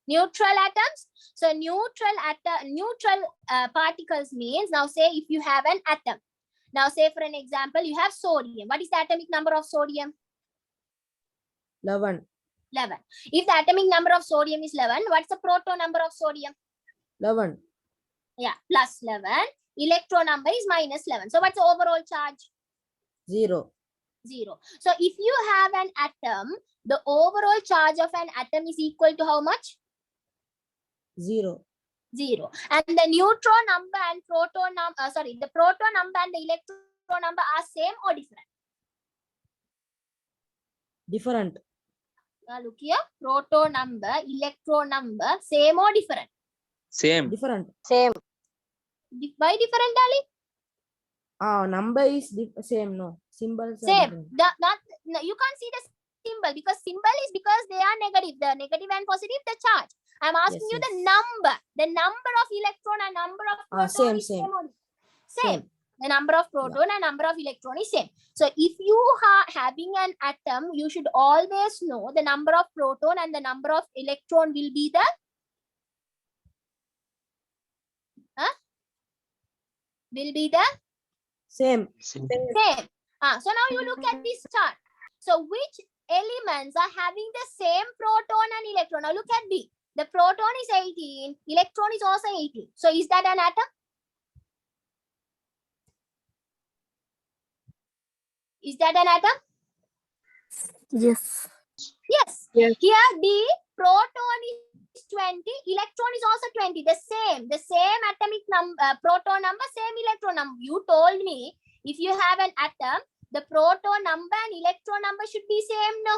Neutral atoms. So neutral particles means, now say if you have an atom. Now say for an example, you have sodium. What is the atomic number of sodium? 11. 11. If the atomic number of sodium is 11, what's the proton number of sodium? 11. Yeah, plus 11. Electron number is minus 11. So what's the overall charge? 0. 0. So if you have an atom, the overall charge of an atom is equal to how much? 0. 0. And the neutron number and proton number, the proton number and the electron number are same or different? Different. Look here, proton number, electron number, same or different? Same. Different. Same. Why different, darling? Number is same, no. Symbols are Same. different. No, you can't see the symbol because symbol is because they are negative. The negative and positive, the charge. I'm asking you the number. The number of electron and number of proton is same. Same. The number of proton and number of electron is same. So if you are having an atom, you should always know the number of proton and the number of electron will be the Same. same. So now you look at this chart. So which elements are having the same proton and electron? Now look at B. The proton is 18, electron is also 18. So is that an atom? Is that an atom? Yes. Yes. Yes. Here D, proton is 20, electron is also 20. The same atomic number, proton number, same electron number. You told me if you have an atom, the proton number and electron number should be same, no?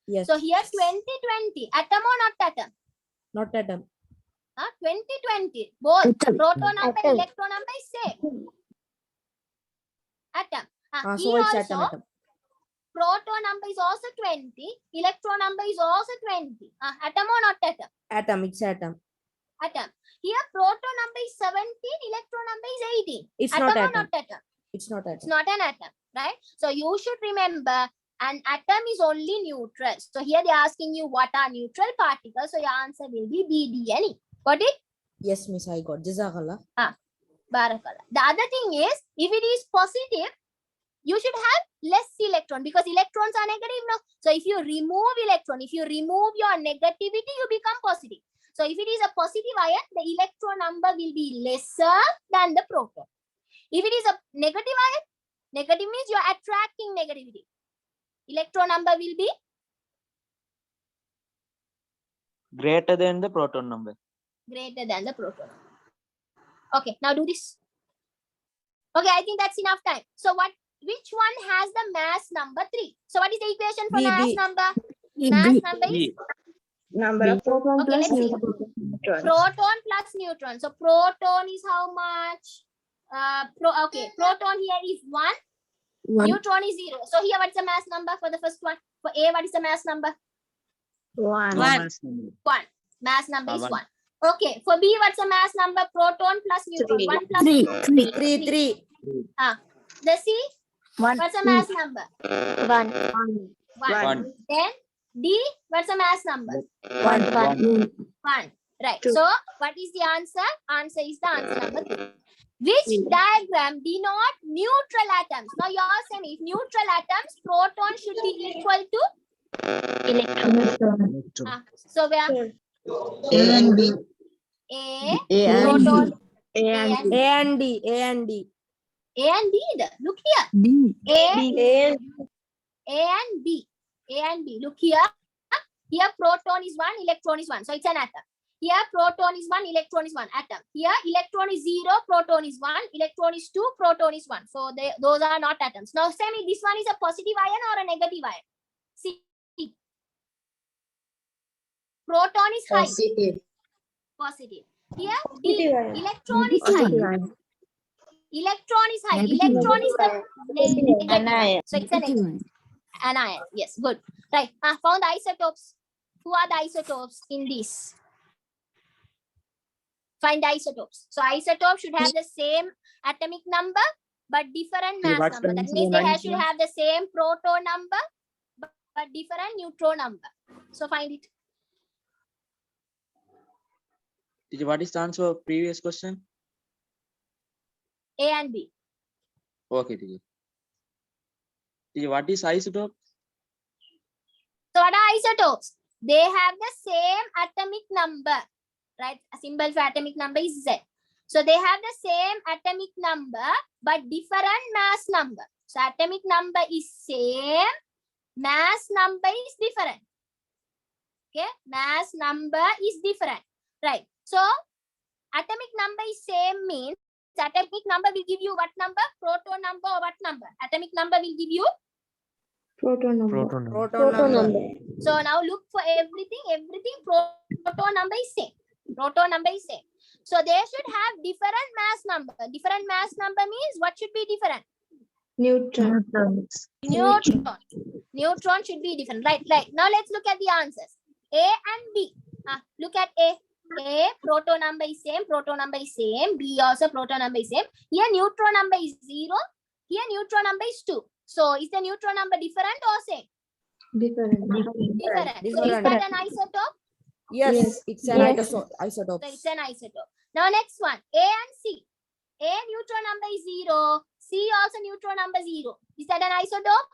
Yes. So here 20, atom or not atom? Not atom. 20, both Atom. proton number and Atom. electron number is same. Atom. So Here it's also, atom. proton number is also 20, electron number is also 20. Atom or not atom? Atom, it's atom. Atom. Here proton number is 17, electron number is 18. It's Atom not or atom. not atom? It's not It's atom. not an atom, right? So you should remember an atom is only neutral. So here they are asking you what are neutral particles. So your answer will be B, D, and E. Got it? Yes, miss, I got. Jazakallah. Barakallah. The other thing is, if it is positive, you should have less electron because electrons are negative, no? So if you remove electron, if you remove your negativity, you become positive. So if it is a positive ion, the electron number will be lesser than the proton. If it is a negative ion, negative means you are attracting negativity. Electron number will be Greater than the proton number. greater than the proton. Okay, now do this. Okay, I think that's enough time. So which one has the mass number 3? So what is the equation for B, mass B. number? Mass number is E. Number of proton Okay, plus let's see. neutron. Neutron. Proton plus neutron. So proton is how much? Proton here is 1. Neutron is 0. So here what's the mass number for the first one? For A, what is the mass number? 1. No mass number. 1. Mass number is one. 1. Okay. For B, what's the mass number? Proton plus neutron. 3. 1 plus 3. The C, 1. what's the mass number? 1. 1. Then D, what's the mass number? 1. 1. Right. Two. So what is the answer? Answer is the answer number 3. Which diagram denote neutral atoms? Now you are saying if neutral atoms, proton should be equal to Electron. so where A and B. A, A and proton, A and A and D. A and D. A and B. Look here. B. A and B. A and B. Look here. Here proton is 1, electron is 1. So it's an atom. Here proton is 1, electron is 1 atom. Here electron is 0, proton is 1, electron is 2, proton is 1. So those are not atoms. Now semi, this one is a positive ion or a negative ion? See, proton is high. Positive. Here D, electron is high. Electron is high. Electron is the negative ion. So it's an anion. Yes, good. Right. Found the isotopes. Who are the isotopes in this? Find the isotopes. So isotopes should have the same atomic number but different mass what's the number. That answer means for they should 19? have the same proton number but different neutron number. So find it. Teacher, what is the answer of previous question? A and B. Okay, teacher. Teacher, what is isotope? So what are isotopes? They have the same atomic number. Right? A symbol for atomic number is Z. So they have the same atomic number but different mass number. So atomic number is same, mass number is different. Okay, mass number is different. Right. So atomic number is same means atomic number will give you what number? Proton number or what number? Atomic number will give you. Proton number. Proton number. So now look for everything. Proton number is same. Proton number is same. So they should have different mass number. Different mass number means what should be different? Neutron. Neutron should be different. Right. Now let's look at the answers. A and B. Look at A. A, proton number is same. Proton number is same. B also proton number is same. Here neutron number is 0. Here neutron number is 2. So is the neutron number different or same? Different. Different. So is Different. that an isotope? Yes, it's an Yes. isotope. So it's an isotope. Now next one, A and C. A neutron number is 0. C also neutron number 0. Is that an isotope?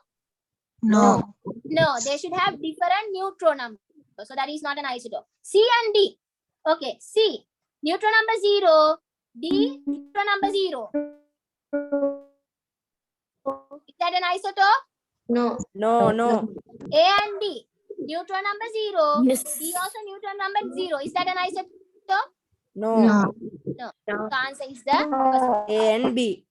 No. No, they should have different neutron number. So that is not an isotope. C and D. Okay, C, neutron number 0. D, neutron number 0. Is that an isotope? No. No. A and D, neutron number 0. Yes. D also neutron number 0. Is that an isotope? No. The answer is the first A and B.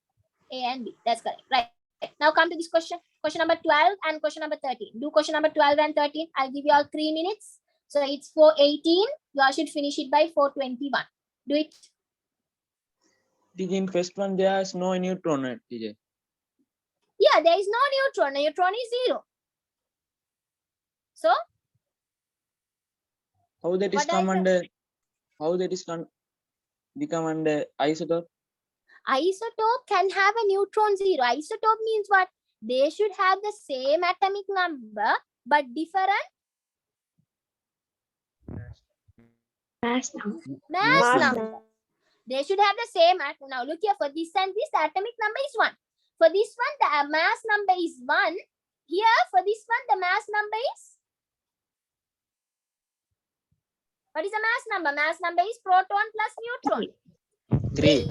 A and B. That's correct. Right. Now come to this question. Question number 12 and question number 13. Do question number 12 and 13. I'll give you all 3 minutes. So it's 4:18. You all should finish it by 4:21. Do it. Teacher, in first one there is no neutron, teacher. Yeah, there is no neutron. Neutron is 0. So How that is What come I under? How that is become under isotope? isotope can have a neutron 0. Isotope means what? They should have the same atomic number but different Mass number. mass number. They should have the same. Now look here, for this and this, the atomic number is 1. For this one, the mass number is 1. Here, for this one, the mass number is. What is the mass number? Mass number is proton plus neutron. 3.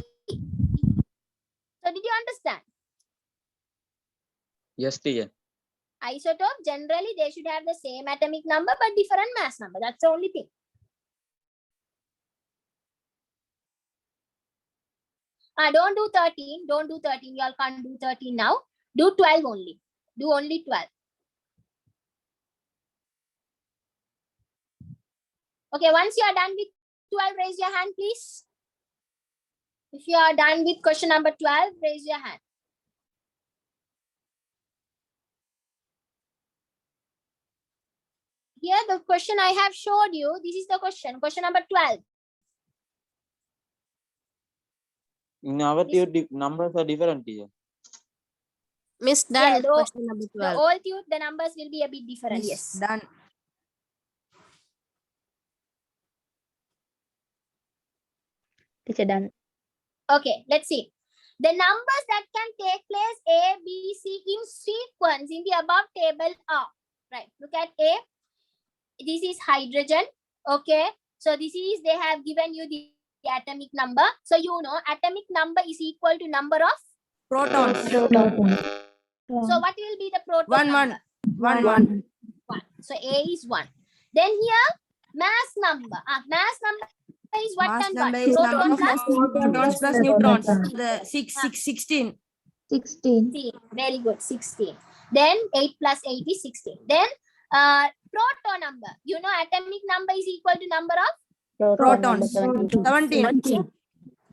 So did you understand? Yes, teacher. Isotope, generally, they should have the same atomic number but different mass number. That's the only thing. Don't do 13. Don't do 13. You all can't do 13 now. Do 12 only. Do only 12. Okay, once you are done with 12, raise your hand, please. If you are done with question number 12, raise your hand. Here, the question I have showed you, this is the question number 12. In our theory, numbers are different here. Miss, Yeah, done. Question number the 12. old tube, the numbers will be a bit different. Miss, Yes. done. Teacher done. Okay, let's see. The numbers that can take place A, B, C in sequence in the above table are, right, look at A. This is hydrogen. Okay, so this is, they have given you the atomic number. So you know atomic number is equal to number of. Protons. Proton. So what will be the proton One, number? one. 1. So A is 1. Then here mass number. Mass number is what Mass and number what? is Proton number of plus protons plus neutrons. The 16. 16. 16. Very good. 16. Then 8 plus 8 is 16. Then proton number. You know atomic number is equal to number of Protons. 17. 17.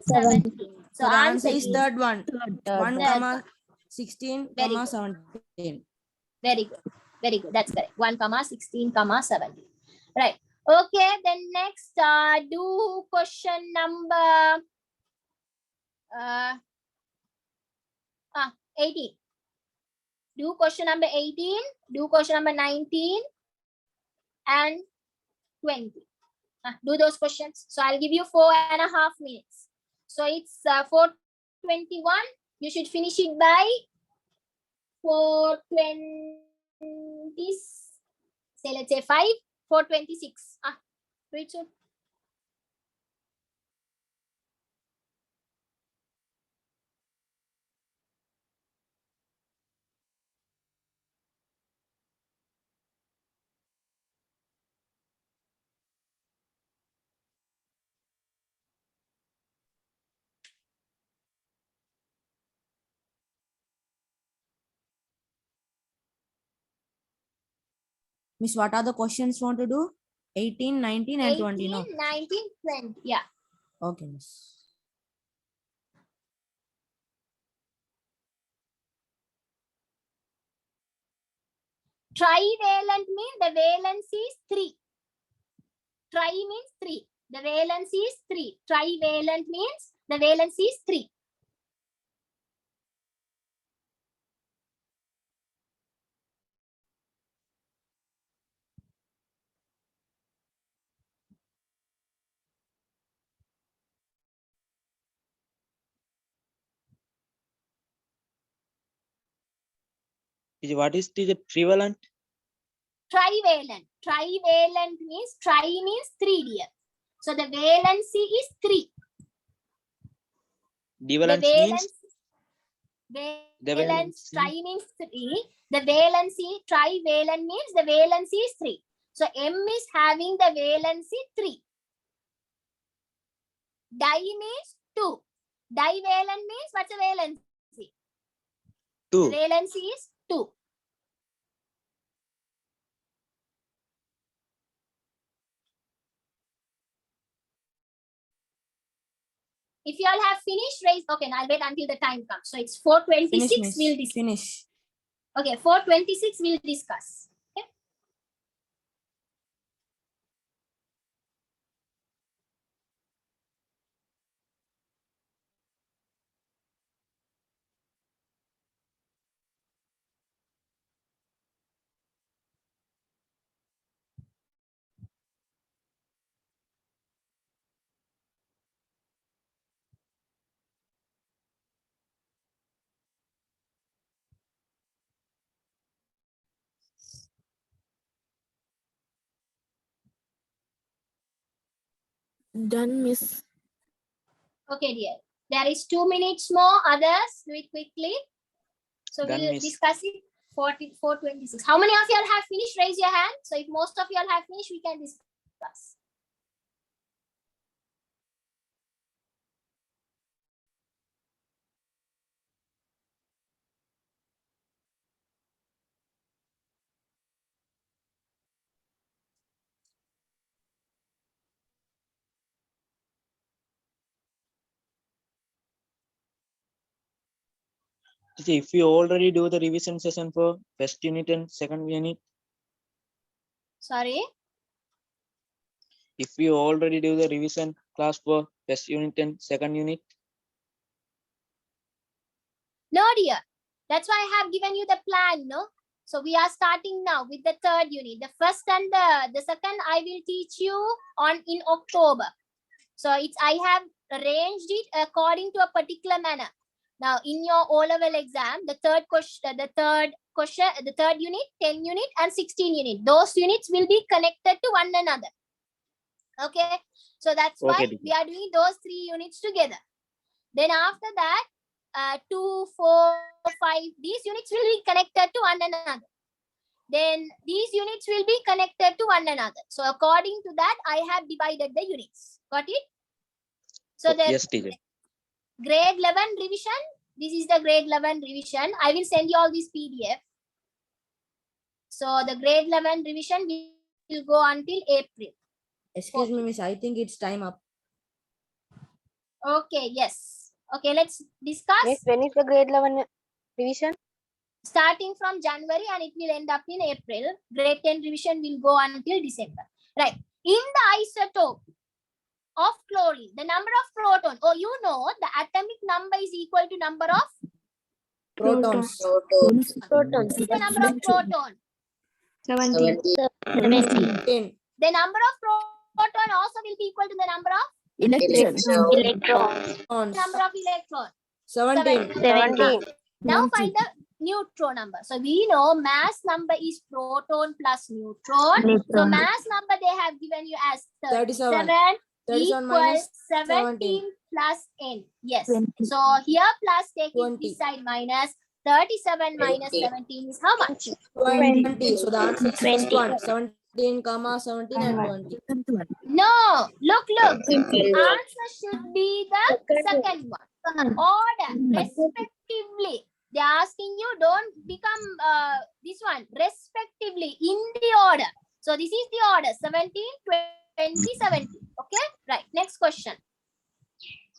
17. So So the answer is is third one. 1, Third comma 16, Very comma good. 17. very good. Very good. That's correct. 1, comma 16, comma 17. Right. Okay. Then next, do question number 18. Do question number 18. Do question number 19 and 20. Do those questions. So I'll give you 4.5 minutes. So it's 4:21. You should finish it by 4:20. Say let's say 4:26. Do it soon. Miss, what are the questions you want to do? 18, 19 and 20, 18, no? 19, 20. Yeah. Okay, miss. Trivalent means the valency is 3. Tri means 3. The valency is 3. Trivalent means the valency is 3. What is the prevalent? Trivalent. Trivalent means tri means 3, dear. So the valency is 3. Divalent the means valence tri means 3. The valency trivalent means the valency is 3. So M is having the valency 3. Di means 2. Divalent means what's the valency? 2. The valency is 2. If you all have finished, raise. Okay, now I'll wait until the time comes. So it's 4:26. Finish, miss. We'll discuss. Finish. Okay, 4:26. We'll discuss. Okay. Done, miss. Okay, dear. There is 2 minutes more. Others, do it quickly. So Done, we'll miss. discuss it. 4:26. How many of you all have finished? Raise your hand. So if most of you all have finished, we can discuss. See, if you already do the revision session for first unit and second unit, Sorry. if you already do the revision class for first unit and second unit, No, dear. That's why I have given you the plan, no? So we are starting now with the third unit. The first and the second I will teach you on in October. So it's I have arranged it according to a particular manner. Now in your O-level exam, the third unit, 10 unit and 16 unit. Those units will be connected to one another. Okay. So that's why okay, we are doing those 3 units together. Then after that, 2, 4, 5, these units will be connected to one another. Then these units will be connected to one another. So according to that, I have divided the units. Got it? So the yes, teacher. grade 11 revision, this is the grade 11 revision. I will send you all this PDF. So the grade 11 revision will go until April. Excuse me, miss. I think it's time up. Okay, yes. Okay, let's discuss. Miss, when is the grade 11 revision? Starting from January and it will end up in April. Grade 10 revision will go until December. Right. In the isotope of chlorine, the number of proton, you know the atomic number is equal to number of Protons. Protons. the number of proton. 70. 10. The number of proton also will be equal to the number of Electrons. number of electron. 17. 17. Now find the neutron number. So we know mass number is proton plus neutron. So mass number they have given you as 37 37 minus equals 17 plus n. Yes. 20. So here plus take it 20. this side minus 37 minus 17 is how much? 20. So the answer is first 20. one. 17, comma 17 and 20. No. Look. Answer should be the second one. Order respectively. They are asking you don't become this one respectively in the order. So this is the order 17, 20, 17. Okay, right. Next question.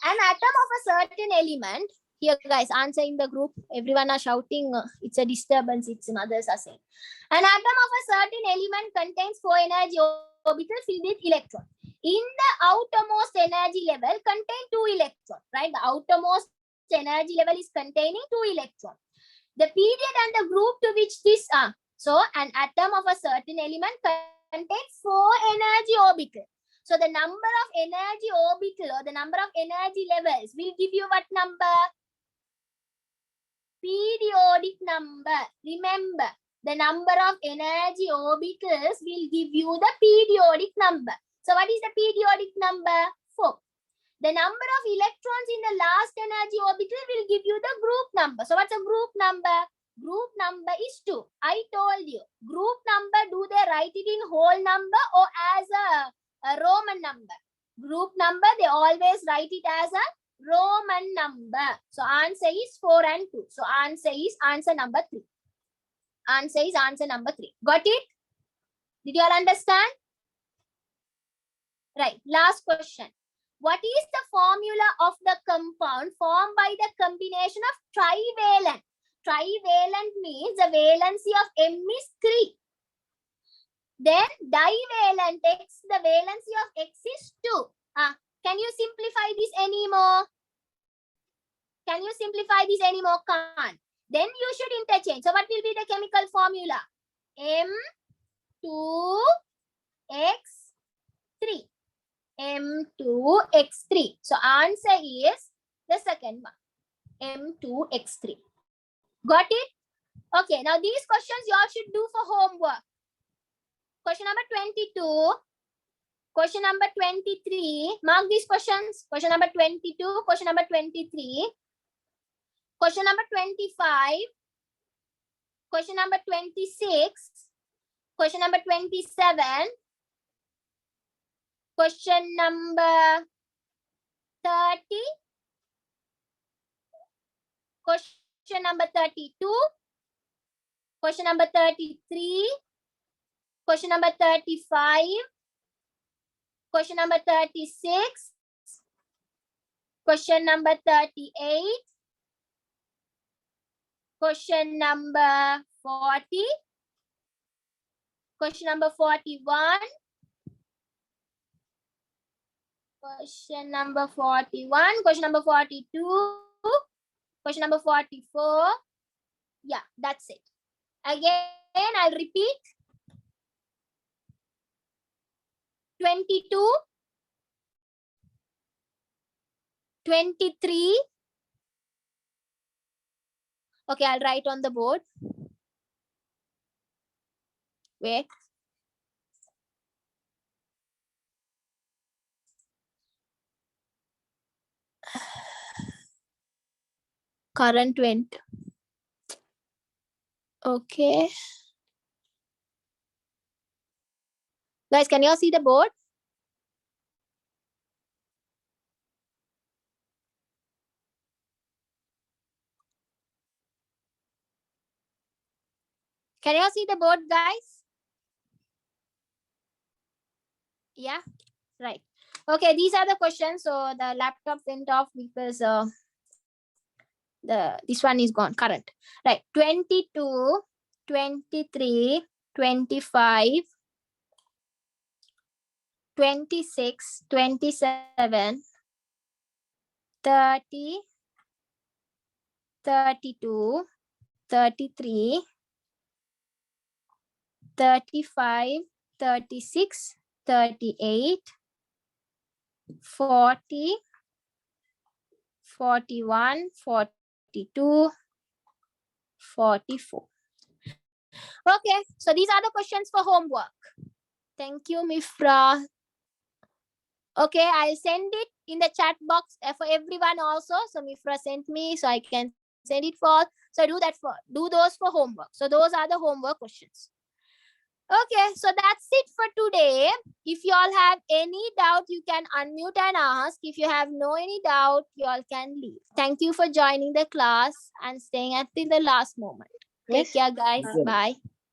An atom of a certain element. Here, guys, answer in the group. Everyone are shouting. It's a disturbance. It's others are saying. An atom of a certain element contains 4 energy orbitals filled with electrons. In the outermost energy level contain 2 electrons. Right, the outermost energy level is containing 2 electrons. The period and the group to which this are. So an atom of a certain element contains 4 energy orbitals. So the number of energy orbital or the number of energy levels will give you what number? Periodic number. Remember, the number of energy orbitals will give you the periodic number. So what is the periodic number? 4. The number of electrons in the last energy orbital will give you the group number. So what's a group number? Group number is 2. I told you. Group number, do they write it in whole number or as a Roman number? Group number, they always write it as a Roman number. So answer is 4 and 2. So answer is answer number 3. Answer is answer number 3. Got it? Did you all understand? Right. Last question. What is the formula of the compound formed by the combination of trivalent? Trivalent means the valency of M is 3. Then divalent X, the valency of X is 2. Can you simplify this anymore? Can you simplify this anymore? Can't. Then you should interchange. So what will be the chemical formula? M2X3. M2X3. So answer is the second one. M2X3. Got it? Okay. Now these questions you all should do for homework. Question number 22. Question number 23. Mark these questions. Question number 22. Question number 23. Question number 25. Question number 26. Question number 27. Question number 30. Question number 32. Question number 33. Question number 35. Question number 36. Question number 38. Question number 40. Question number 41. Question number 41. Question number 42. Question number 44. Yeah, that's it. Again, I'll repeat. 22, 23. Okay, I'll write on the board. Wait. Current went. Okay. Guys, can you all see the board? Can you all see the board, guys? Yeah, right. Okay, these are the questions. So the laptop went off because this one is gone, current. Right, 22, 23, 25, 26, 27, 30, 32, 33, 35, 36, 38, 40, 41, 42, 44. Okay, so these are the questions for homework. Thank you, Mifra. Okay, I'll send it in the chat box for everyone also. So Mifra sent me, so I can send it for. So do those for homework. So those are the homework questions. Okay, so that's it for today. If you all have any doubt, you can unmute and ask. If you have no any doubt, you all can leave. Thank you for joining the class and staying until the last moment. Take Miss, care, guys. Yeah. Bye.